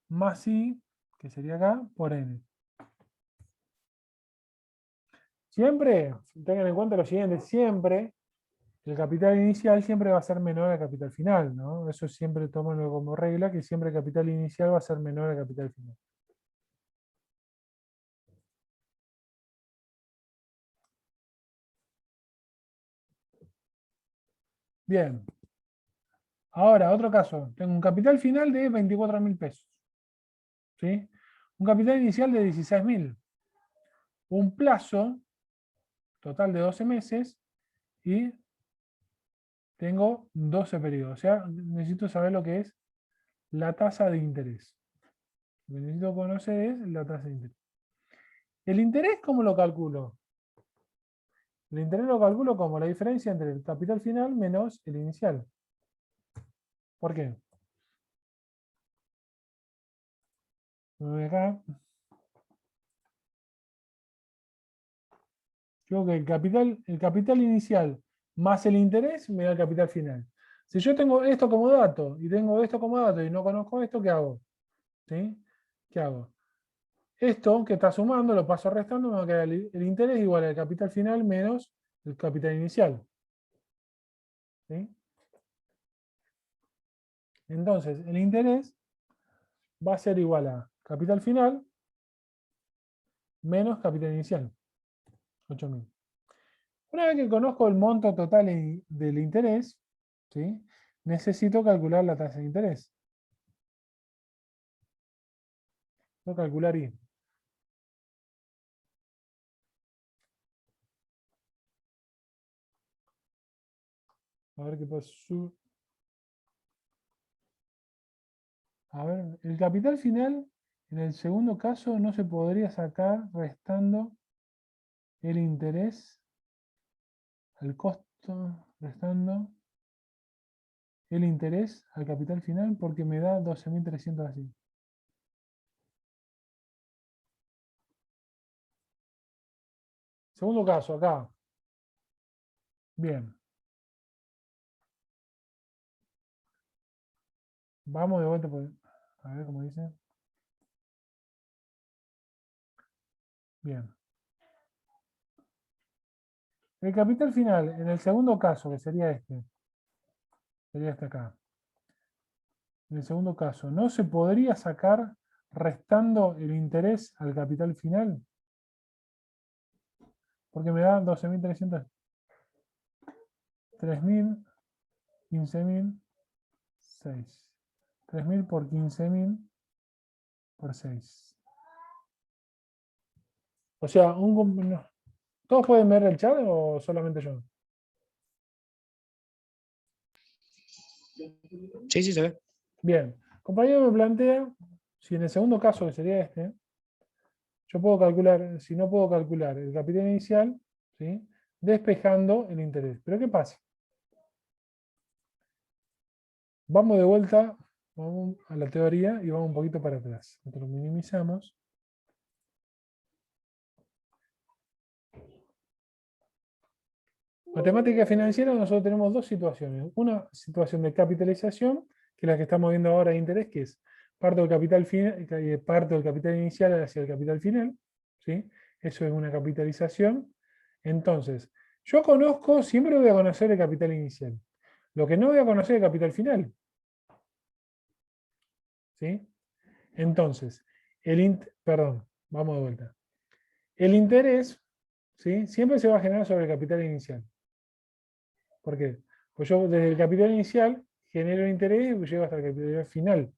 más I, que sería acá, por N. Siempre, tengan en cuenta lo siguiente, siempre el capital inicial siempre va a ser menor al capital final, ¿no? Eso siempre tómenlo como regla, que siempre el capital inicial va a ser menor al capital final. Bien. Ahora, otro caso. Tengo un capital final de 24.000 pesos. ¿Sí? Un capital inicial de 16.000. Un plazo total de 12 meses y tengo 12 periodos. O sea, necesito saber lo que es la tasa de interés. Lo que necesito conocer es la tasa de interés. ¿El interés cómo lo calculo? El interés lo calculo como la diferencia entre el capital final menos el inicial. ¿Por qué? Me voy acá. Yo que el capital inicial más el interés me da el capital final. Si yo tengo esto como dato y tengo esto como dato y no conozco esto, ¿qué hago? ¿Sí? ¿Qué hago? Esto que está sumando lo paso restando, me va a quedar el interés igual al capital final menos el capital inicial. ¿Sí? Entonces, el interés va a ser igual a capital final menos capital inicial, 8.000. Una vez que conozco el monto total del interés, ¿sí? Necesito calcular la tasa de interés. Voy a calcular I. A ver qué pasó. A ver, el capital final, en el segundo caso, no se podría sacar restando el interés, el costo, restando el interés al capital final porque me da 12.300 así. Segundo caso, acá. Bien. Vamos de vuelta por... A ver cómo dice. Bien. El capital final, en el segundo caso, que sería este acá. En el segundo caso, ¿no se podría sacar restando el interés al capital final? Porque me da 12.300, 3.000, 15.000, 6. 3.000 por 15.000 por 6. O sea, no. ¿Todos pueden ver el chat o solamente yo? Sí, sí se ve. Bien. El compañero me plantea, si en el segundo caso, que sería este, yo puedo calcular, si no puedo calcular el capital inicial, ¿sí? Despejando el interés. Pero ¿qué pasa? Vamos de vuelta, vamos a la teoría y vamos un poquito para atrás. Nosotros minimizamos. Matemática financiera, nosotros tenemos dos situaciones. Una situación de capitalización, que es la que estamos viendo ahora de interés, que es parto del capital, parto del capital inicial hacia el capital final. ¿Sí? Eso es una capitalización. Entonces, yo conozco, siempre voy a conocer el capital inicial. Lo que no voy a conocer es el capital final. ¿Sí? Entonces, perdón, vamos de vuelta. El interés, ¿sí? Siempre se va a generar sobre el capital inicial. ¿Por qué? Pues yo desde el capital inicial genero el interés y llego hasta el capital final.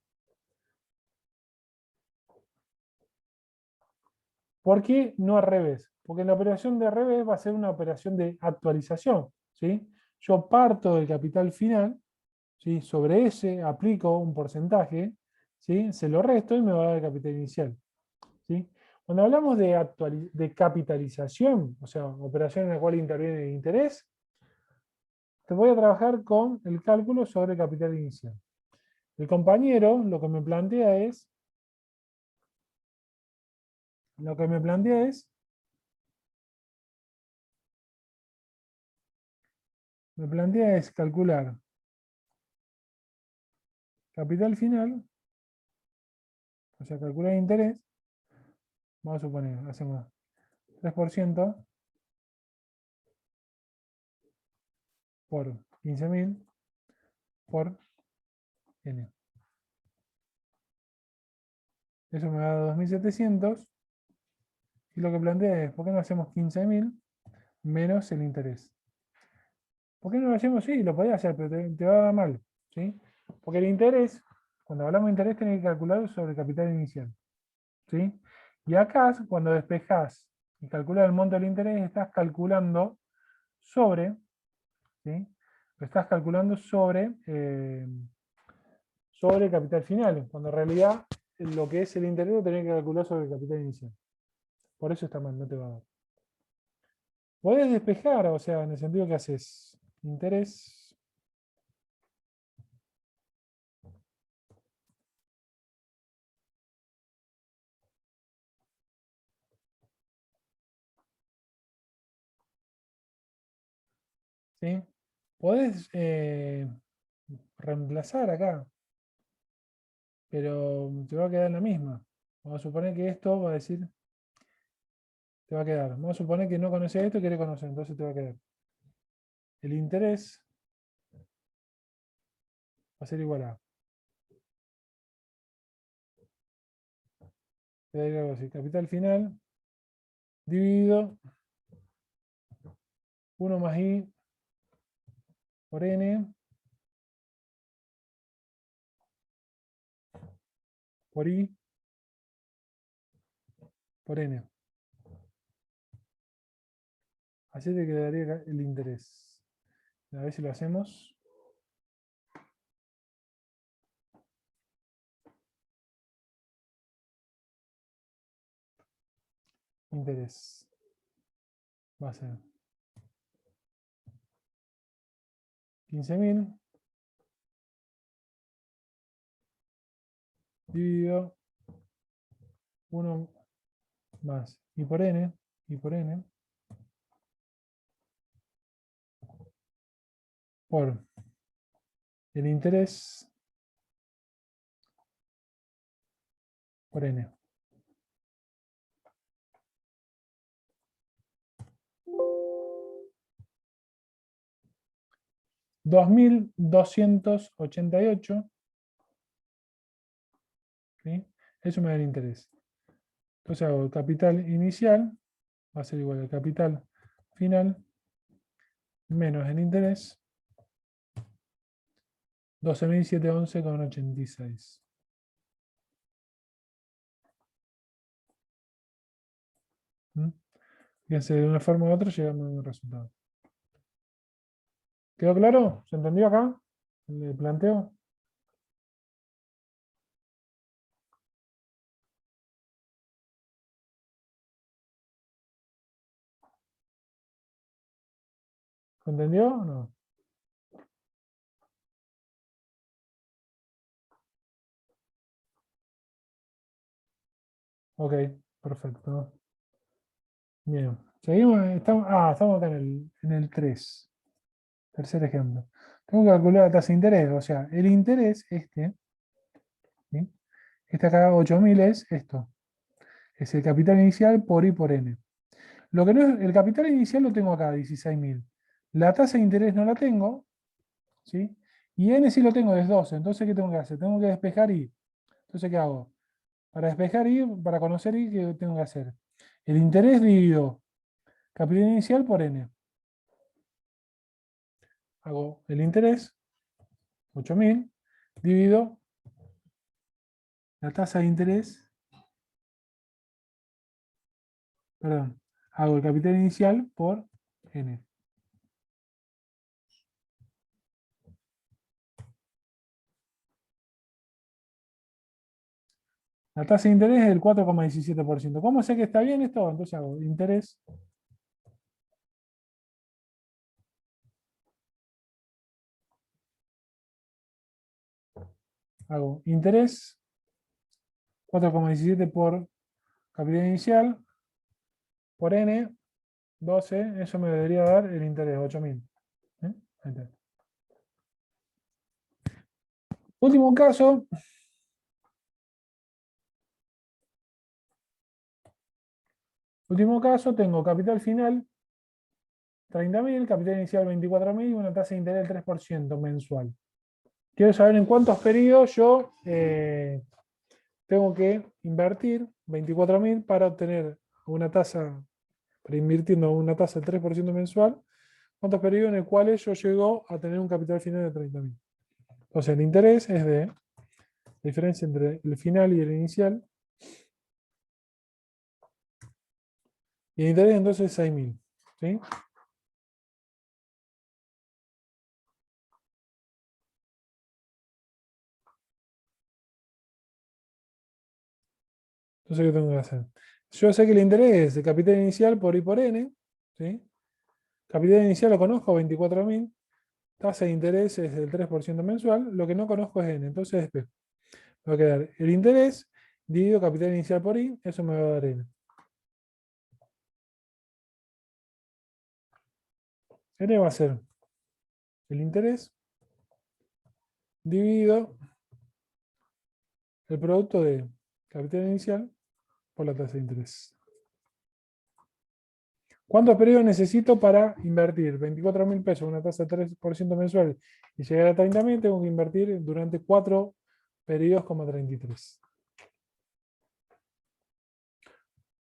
¿Por qué no al revés? Porque la operación de revés va a ser una operación de actualización. ¿Sí? Yo parto del capital final, ¿sí? Sobre ese aplico un porcentaje, ¿sí? Se lo resto y me va a dar el capital inicial. ¿Sí? Cuando hablamos de capitalización, o sea, operación en la cual interviene el interés, te voy a trabajar con el cálculo sobre el capital inicial. El compañero lo que me plantea es, calcular capital final, o sea, calcular interés, vamos a suponer, hacemos 3% por 15.000 por n. Eso me da 2.700 y lo que plantea es, ¿por qué no hacemos 15.000 menos el interés? ¿Por qué no lo hacemos? Sí, lo podía hacer, pero te va a dar mal. ¿Sí? Porque el interés, cuando hablamos de interés, tenés que calcular sobre el capital inicial. ¿Sí? Y acá, cuando despejás y calculas el monto del interés, estás calculando sobre, ¿sí? Lo estás calculando sobre el capital final, cuando en realidad lo que es el interés lo tenés que calcular sobre el capital inicial. Por eso está mal, no te va a dar. Podés despejar, o sea, en el sentido que haces interés. ¿Sí? Podés reemplazar acá, pero te va a quedar la misma. Vamos a suponer que esto va a decir, te va a quedar. Vamos a suponer que no conoces esto y querés conocer, entonces te va a quedar. El interés va a ser igual a, te va a ir algo así, capital final dividido 1 más i por n por i por n. Así te quedaría el interés. A ver si lo hacemos. Interés. Va a ser 15.000 dividido 1 más i por n por el interés por n. 2.288, ¿sí? Eso me da el interés. Entonces hago el capital inicial, va a ser igual al capital final, menos el interés, 12.711,86. ¿Mm? Fíjense, de una forma u otra llegamos a un resultado. ¿Quedó claro? ¿Se entendió acá? ¿El planteo? ¿Se entendió o no? Ok, perfecto. Bien. Seguimos. Estamos acá en el 3. Tercer ejemplo. Tengo que calcular la tasa de interés. O sea, el interés, ¿sí? Este acá, 8.000 es esto. Es el capital inicial por I por N. Lo que no es, el capital inicial lo tengo acá, 16.000. La tasa de interés no la tengo, ¿sí? Y N sí lo tengo, es 12. Entonces, ¿qué tengo que hacer? Tengo que despejar I. Entonces, ¿qué hago? Para despejar I, para conocer I, ¿qué tengo que hacer? El interés dividido capital inicial por N. Hago el interés, 8.000, divido la tasa de interés, perdón, hago el capital inicial por N. La tasa de interés es del 4,17%. ¿Cómo sé que está bien esto? Entonces hago interés hago interés 4,17 por capital inicial por N, 12, eso me debería dar el interés, 8.000. ¿Eh? Ahí está. Último caso. Último caso, tengo capital final 30.000, capital inicial 24.000 y una tasa de interés del 3% mensual. Quiero saber en cuántos periodos yo tengo que invertir 24.000 para obtener una tasa, para invirtiendo una tasa del 3% mensual, cuántos periodos en los cuales yo llego a tener un capital final de 30.000. Entonces el interés es de la diferencia entre el final y el inicial. Y el interés entonces es 6.000. ¿Sí? Entonces, ¿qué tengo que hacer? Yo sé que el interés es el capital inicial por I por N. ¿Sí? Capital inicial lo conozco, 24.000. Tasa de interés es del 3% mensual. Lo que no conozco es N. Entonces despejo. Me va a quedar el interés dividido capital inicial por I. Eso me va a dar N. N va a ser el interés dividido el producto de capital inicial por la tasa de interés. ¿Cuántos periodos necesito para invertir 24.000 pesos, una tasa de 3% mensual y llegar a 30.000? Tengo que invertir durante 4 periodos, 33.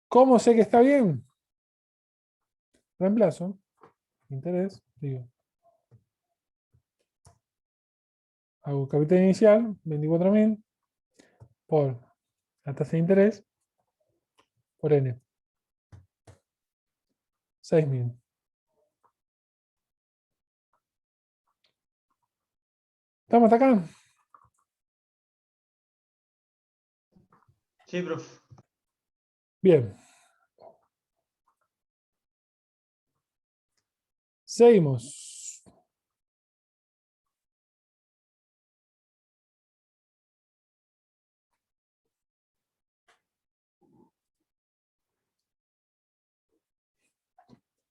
¿Cómo sé que está bien? Reemplazo. Interés, digo. Hago capital inicial, 24.000, por la tasa de interés, por N. 6.000. ¿Estamos hasta acá? Sí, profe. Bien. Seguimos.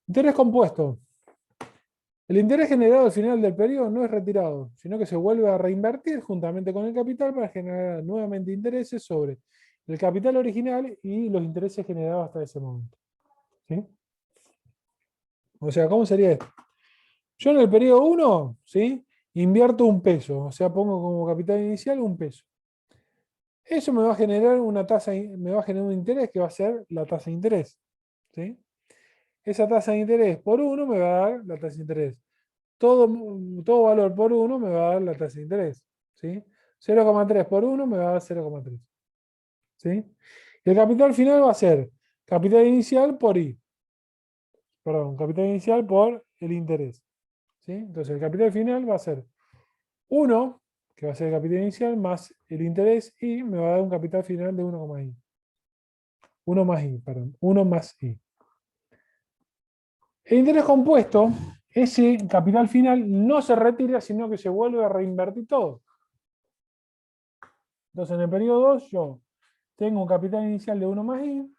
Interés compuesto. El interés generado al final del periodo no es retirado, sino que se vuelve a reinvertir juntamente con el capital para generar nuevamente intereses sobre el capital original y los intereses generados hasta ese momento. ¿Sí? O sea, ¿cómo sería esto? Yo en el periodo 1, ¿sí? Invierto un peso, o sea, pongo como capital inicial un peso. Eso me va a generar una tasa, me va a generar un interés que va a ser la tasa de interés. ¿Sí? Esa tasa de interés por 1 me va a dar la tasa de interés. Todo valor por 1 me va a dar la tasa de interés. ¿Sí? 0,3 por 1 me va a dar 0,3. ¿Sí? Y el capital final va a ser capital inicial por I. Perdón, capital inicial por el interés. ¿Sí? Entonces el capital final va a ser 1, que va a ser el capital inicial, más el interés I, me va a dar un capital final de 1,I. 1 más I, perdón. 1 más I. El interés compuesto, ese capital final no se retira, sino que se vuelve a reinvertir todo. Entonces en el periodo 2 yo tengo un capital inicial de 1 más I.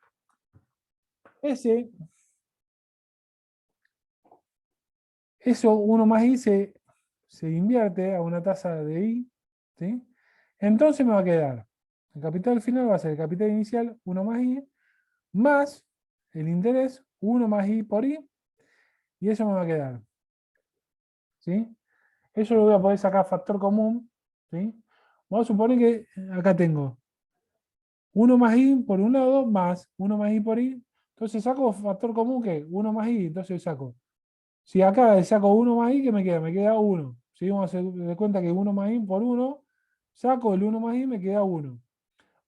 Eso 1 más I se invierte a una tasa de I. ¿Sí? Entonces me va a quedar, el capital final va a ser el capital inicial 1 más I, más el interés 1 más I por I, y eso me va a quedar. ¿Sí? Eso lo voy a poder sacar factor común. ¿Sí? Vamos a suponer que acá tengo 1 más I por un lado, más 1 más I por I. Entonces saco factor común que 1 más I, entonces saco. Si acá saco 1 más I, ¿qué me queda? Me queda 1. ¿Sí? Vamos a hacer de cuenta que 1 más I por 1, saco el 1 más I, me queda 1.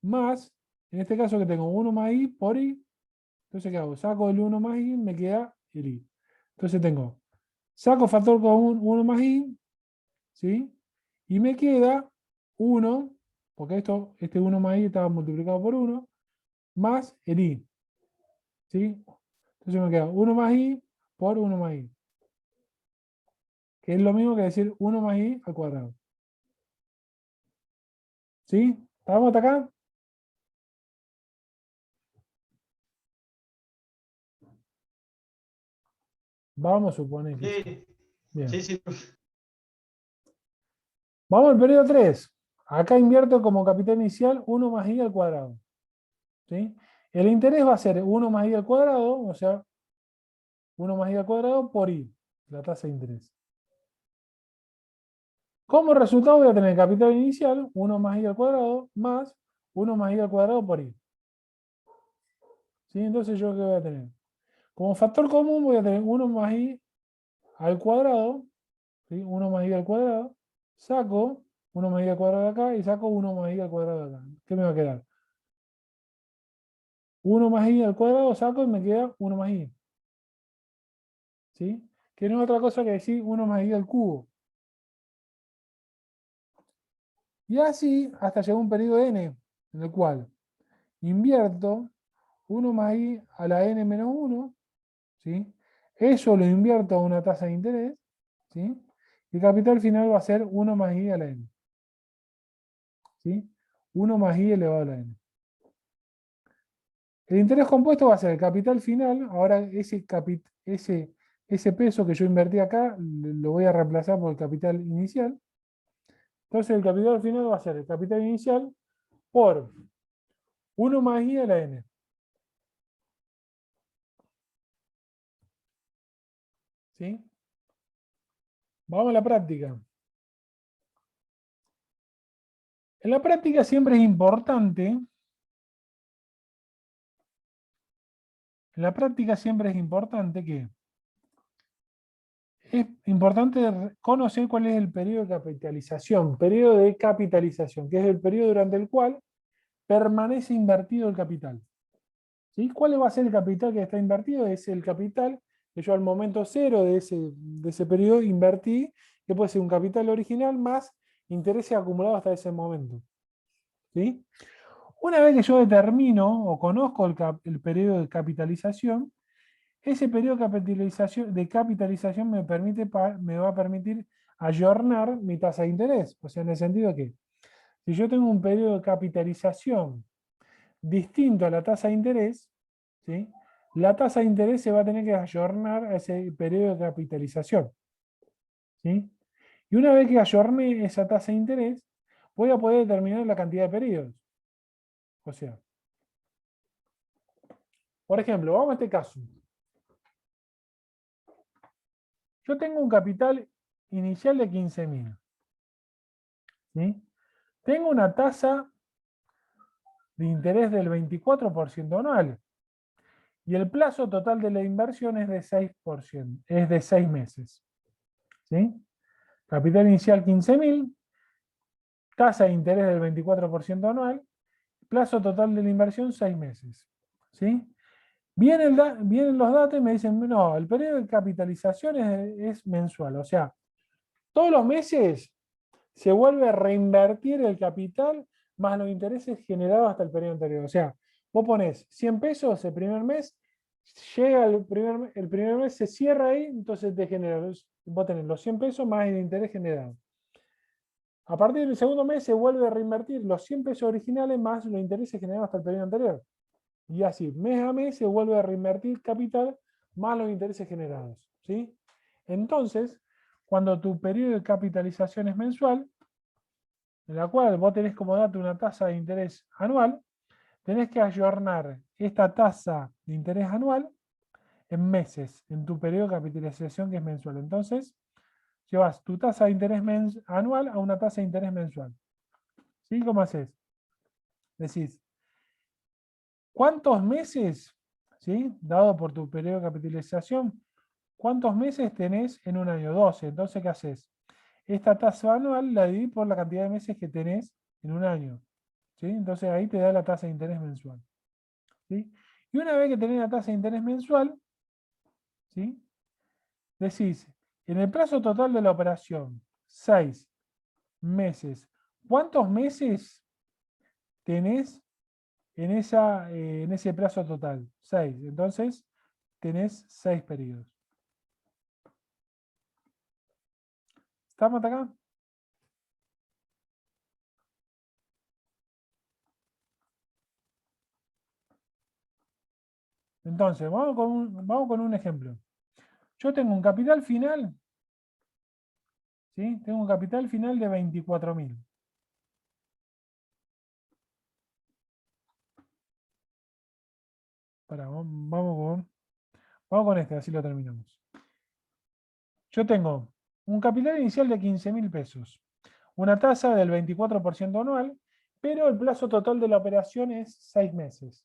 Más, en este caso que tengo 1 más I por I, entonces ¿qué hago? Saco el 1 más I, me queda el I. Entonces tengo, saco factor común 1 más I, ¿sí? Y me queda 1, porque este 1 más I estaba multiplicado por 1, más el I. ¿Sí? Entonces me queda 1 más I por 1 más I. Que es lo mismo que decir 1 más I al cuadrado. ¿Sí? ¿Estamos hasta acá? Vamos a suponer que sí. Sí, Bien. sí, sí, profe. Vamos al periodo 3. Acá invierto como capital inicial 1 más I al cuadrado. ¿Sí? El interés va a ser 1 más I al cuadrado, o sea, 1 más I al cuadrado por I, la tasa de interés. Como resultado voy a tener capital inicial, 1 más I al cuadrado, más 1 más I al cuadrado por I. ¿Sí? Entonces yo ¿qué voy a tener? Como factor común voy a tener 1 más I al cuadrado, ¿sí? 1 más I al cuadrado, saco 1 más I al cuadrado de acá y saco 1 más I al cuadrado de acá. ¿Qué me va a quedar? 1 más I al cuadrado saco y me queda 1 más I. ¿Sí? Que no es otra cosa que decir 1 más I al cubo. Y así hasta llegar un periodo n, en el cual invierto 1 más I a la n menos 1, ¿sí? Eso lo invierto a una tasa de interés, ¿sí? Y el capital final va a ser 1 más I a la n. ¿Sí? 1 más I elevado a la n. El interés compuesto va a ser el capital final. Ahora ese peso que yo invertí acá lo voy a reemplazar por el capital inicial. Entonces el capital final va a ser el capital inicial por 1 más I a la n. ¿Sí? Vamos a la práctica. En la práctica siempre es importante, que es importante conocer cuál es el periodo de capitalización, que es el periodo durante el cual permanece invertido el capital. ¿Sí? ¿Cuál va a ser el capital que está invertido? Es el capital que yo al momento cero de ese periodo invertí, que puede ser un capital original más intereses acumulados hasta ese momento. ¿Sí? Una vez que yo determino o conozco el periodo de capitalización, ese periodo de capitalización me va a permitir ayornar mi tasa de interés. O sea, en el sentido que si yo tengo un periodo de capitalización distinto a la tasa de interés, ¿sí? La tasa de interés se va a tener que ayornar a ese periodo de capitalización. ¿Sí? Y una vez que ayorne esa tasa de interés, voy a poder determinar la cantidad de periodos. O sea, por ejemplo, vamos a este caso. Yo tengo un capital inicial de 15.000. ¿Sí? Tengo una tasa de interés del 24% anual. Y el plazo total de la inversión es de 6%, es de 6 meses. ¿Sí? Capital inicial 15.000, tasa de interés del 24% anual, plazo total de la inversión 6 meses. ¿Sí? Vienen los datos y me dicen, no, el periodo de capitalización es mensual. O sea, todos los meses se vuelve a reinvertir el capital más los intereses generados hasta el periodo anterior. O sea, vos ponés 100 pesos el primer mes, llega el primer mes, se cierra ahí, entonces te genera, vos tenés los 100 pesos más el interés generado. A partir del segundo mes se vuelve a reinvertir los 100 pesos originales más los intereses generados hasta el periodo anterior. Y así, mes a mes se vuelve a reinvertir capital más los intereses generados. ¿Sí? Entonces, cuando tu periodo de capitalización es mensual, en la cual vos tenés como dato una tasa de interés anual, tenés que ayornar esta tasa de interés anual en meses, en tu periodo de capitalización que es mensual. Entonces, llevas tu tasa de interés anual a una tasa de interés mensual. ¿Sí? ¿Cómo haces? Decís, ¿cuántos meses, ¿sí? Dado por tu periodo de capitalización, cuántos meses tenés en un año? 12. Entonces, ¿qué haces? Esta tasa anual la dividís por la cantidad de meses que tenés en un año. ¿Sí? Entonces ahí te da la tasa de interés mensual. ¿Sí? Y una vez que tenés la tasa de interés mensual, ¿sí? Decís, en el plazo total de la operación, 6 meses, ¿cuántos meses tenés en ese plazo total? 6. Entonces, tenés 6 periodos. ¿Estamos hasta acá? Entonces, vamos con un ejemplo. Yo tengo un capital final, ¿sí? Tengo un capital final de 24.000. Vamos con este, así lo terminamos. Yo tengo un capital inicial de 15.000 pesos, una tasa del 24% anual, pero el plazo total de la operación es 6 meses.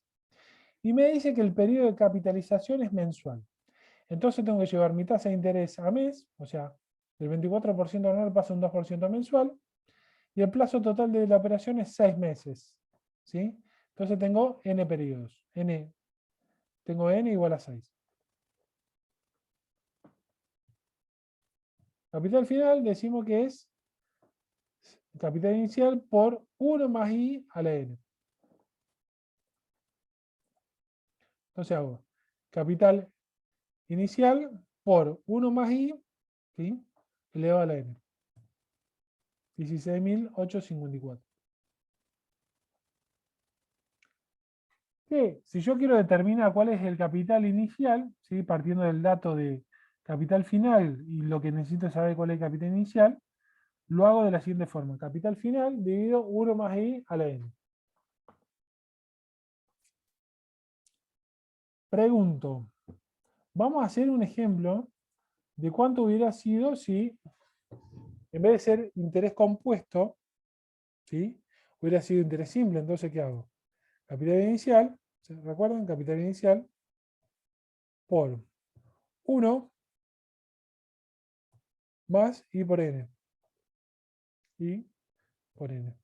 Y me dice que el periodo de capitalización es mensual. Entonces tengo que llevar mi tasa de interés a mes, o sea, del 24% anual pasa un 2% mensual, y el plazo total de la operación es 6 meses. ¿Sí? Entonces tengo n periodos. Tengo n igual a 6. Capital final decimos que es capital inicial por 1 más i a la n. Entonces hago capital inicial por 1 más i, ¿sí? Elevado a la n. 16.854. Que si yo quiero determinar cuál es el capital inicial, ¿sí? Partiendo del dato de capital final y lo que necesito saber cuál es el capital inicial, lo hago de la siguiente forma. Capital final dividido 1 más i a la n. Pregunto, vamos a hacer un ejemplo de cuánto hubiera sido si, en vez de ser interés compuesto, ¿sí? Hubiera sido interés simple. Entonces, ¿qué hago? Capital inicial, ¿se recuerdan? Capital inicial por 1 más i por n. I por n.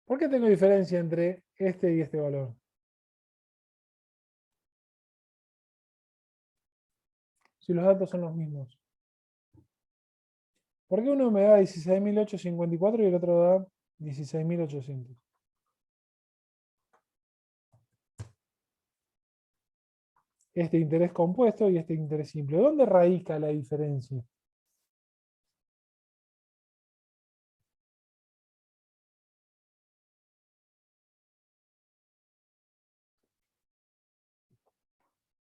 ¿Por qué tengo diferencia entre este y este valor? Si los datos son los mismos. ¿Por qué uno me da 16.854 y el otro da 16.800? Este interés compuesto y este interés simple. ¿Dónde radica la diferencia?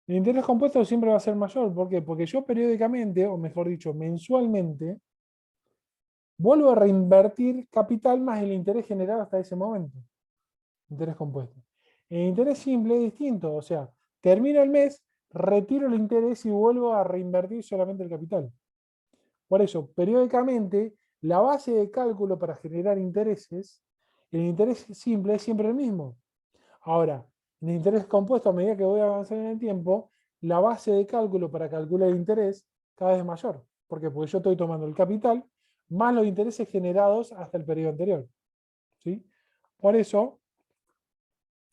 El interés compuesto siempre va a ser mayor. ¿Por qué? Porque yo periódicamente, o mejor dicho, mensualmente, vuelvo a reinvertir capital más el interés generado hasta ese momento. Interés compuesto. El interés simple es distinto. O sea, termina el mes, retiro el interés y vuelvo a reinvertir solamente el capital. Por eso, periódicamente, la base de cálculo para generar intereses, el interés simple es siempre el mismo. Ahora, en el interés compuesto, a medida que voy avanzando en el tiempo, la base de cálculo para calcular el interés cada vez es mayor. ¿Por qué? Porque yo estoy tomando el capital más los intereses generados hasta el periodo anterior. ¿Sí? Por eso,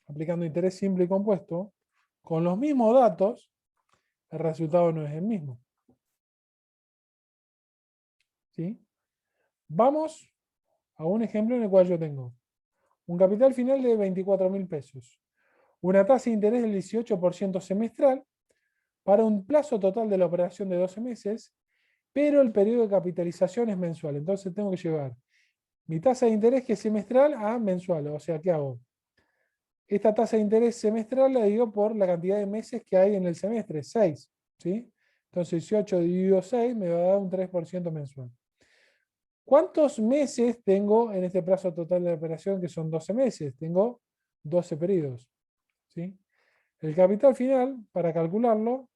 aplicando interés simple y compuesto, con los mismos datos, el resultado no es el mismo. ¿Sí? Vamos a un ejemplo en el cual yo tengo un capital final de 24.000 pesos, una tasa de interés del 18% semestral para un plazo total de la operación de 12 meses, pero el periodo de capitalización es mensual. Entonces tengo que llevar mi tasa de interés que es semestral a mensual. O sea, ¿qué hago? Esta tasa de interés semestral la divido por la cantidad de meses que hay en el semestre, 6. ¿Sí? Entonces 18 dividido 6 me va a dar un 3% mensual. ¿Cuántos meses tengo en este plazo total de la operación, que son 12 meses? Tengo 12 periodos. ¿Sí? El capital final, para calcularlo,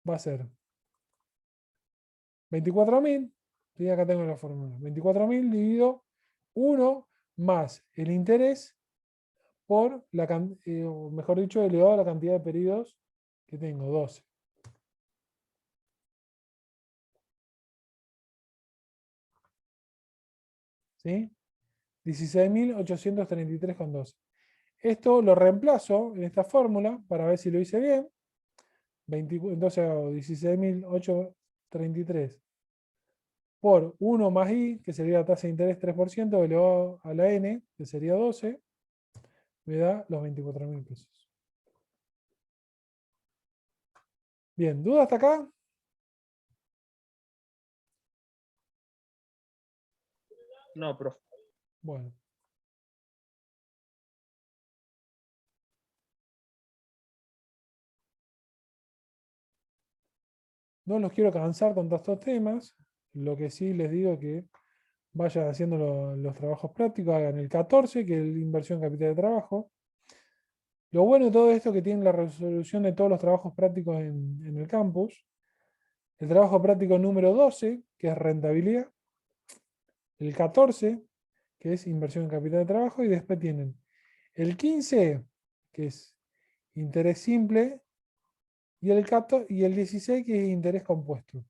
va a ser 24.000, ¿sí? Acá tengo la fórmula, 24.000 dividido 1 más el interés por la o mejor dicho, elevado a la cantidad de periodos que tengo, 12. ¿Sí? 16.833,12. Esto lo reemplazo en esta fórmula para ver si lo hice bien. Entonces hago 16.833 por 1 más i, que sería la tasa de interés 3%, elevado a la n, que sería 12, me da los 24.000 pesos. Bien, ¿duda hasta acá? No, profe. Bueno. No los quiero cansar con todos estos temas. Lo que sí les digo es que vayan haciendo los trabajos prácticos, hagan el 14, que es la inversión en capital de trabajo. Lo bueno de todo esto es que tienen la resolución de todos los trabajos prácticos en el campus. El trabajo práctico número 12, que es rentabilidad. El 14, que es inversión en capital de trabajo. Y después tienen el 15, que es interés simple. Y el 16, que es interés compuesto.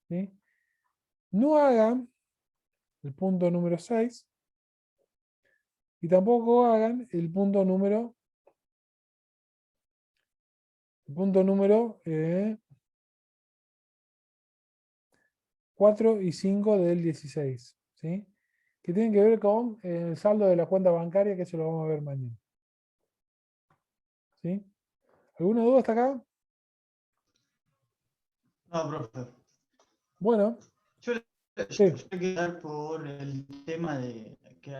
¿Sí? No hagan el punto número 6 y tampoco hagan el punto número 4 y 5 del 16, ¿sí? Que tienen que ver con el saldo de la cuenta bancaria, que eso lo vamos a ver mañana. ¿Sí? ¿Alguna duda hasta acá? No, profe. Bueno, Yo sí. yo quiero dar por el tema de que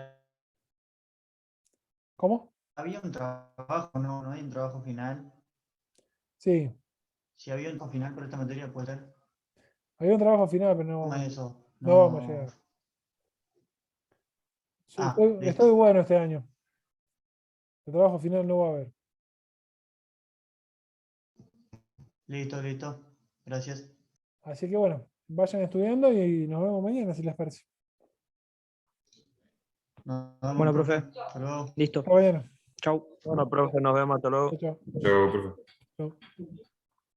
¿Cómo? había un trabajo, no hay un trabajo final. Sí. Si había un trabajo final por esta materia, puede ser. Había un trabajo final, pero ¿Cómo es eso? no vamos a No. llegar. Sí, Ah, estoy listo. bueno este año. El trabajo final no va a haber. Listo, listo. Gracias. Así que bueno, vayan estudiando y nos vemos mañana, si les parece. Nos vemos, Bueno, profe. profe. Hasta luego. Listo. Hasta mañana. Chau. Bueno, profe, nos vemos. Hasta luego. Chao, chao. Chao, profe. Chao.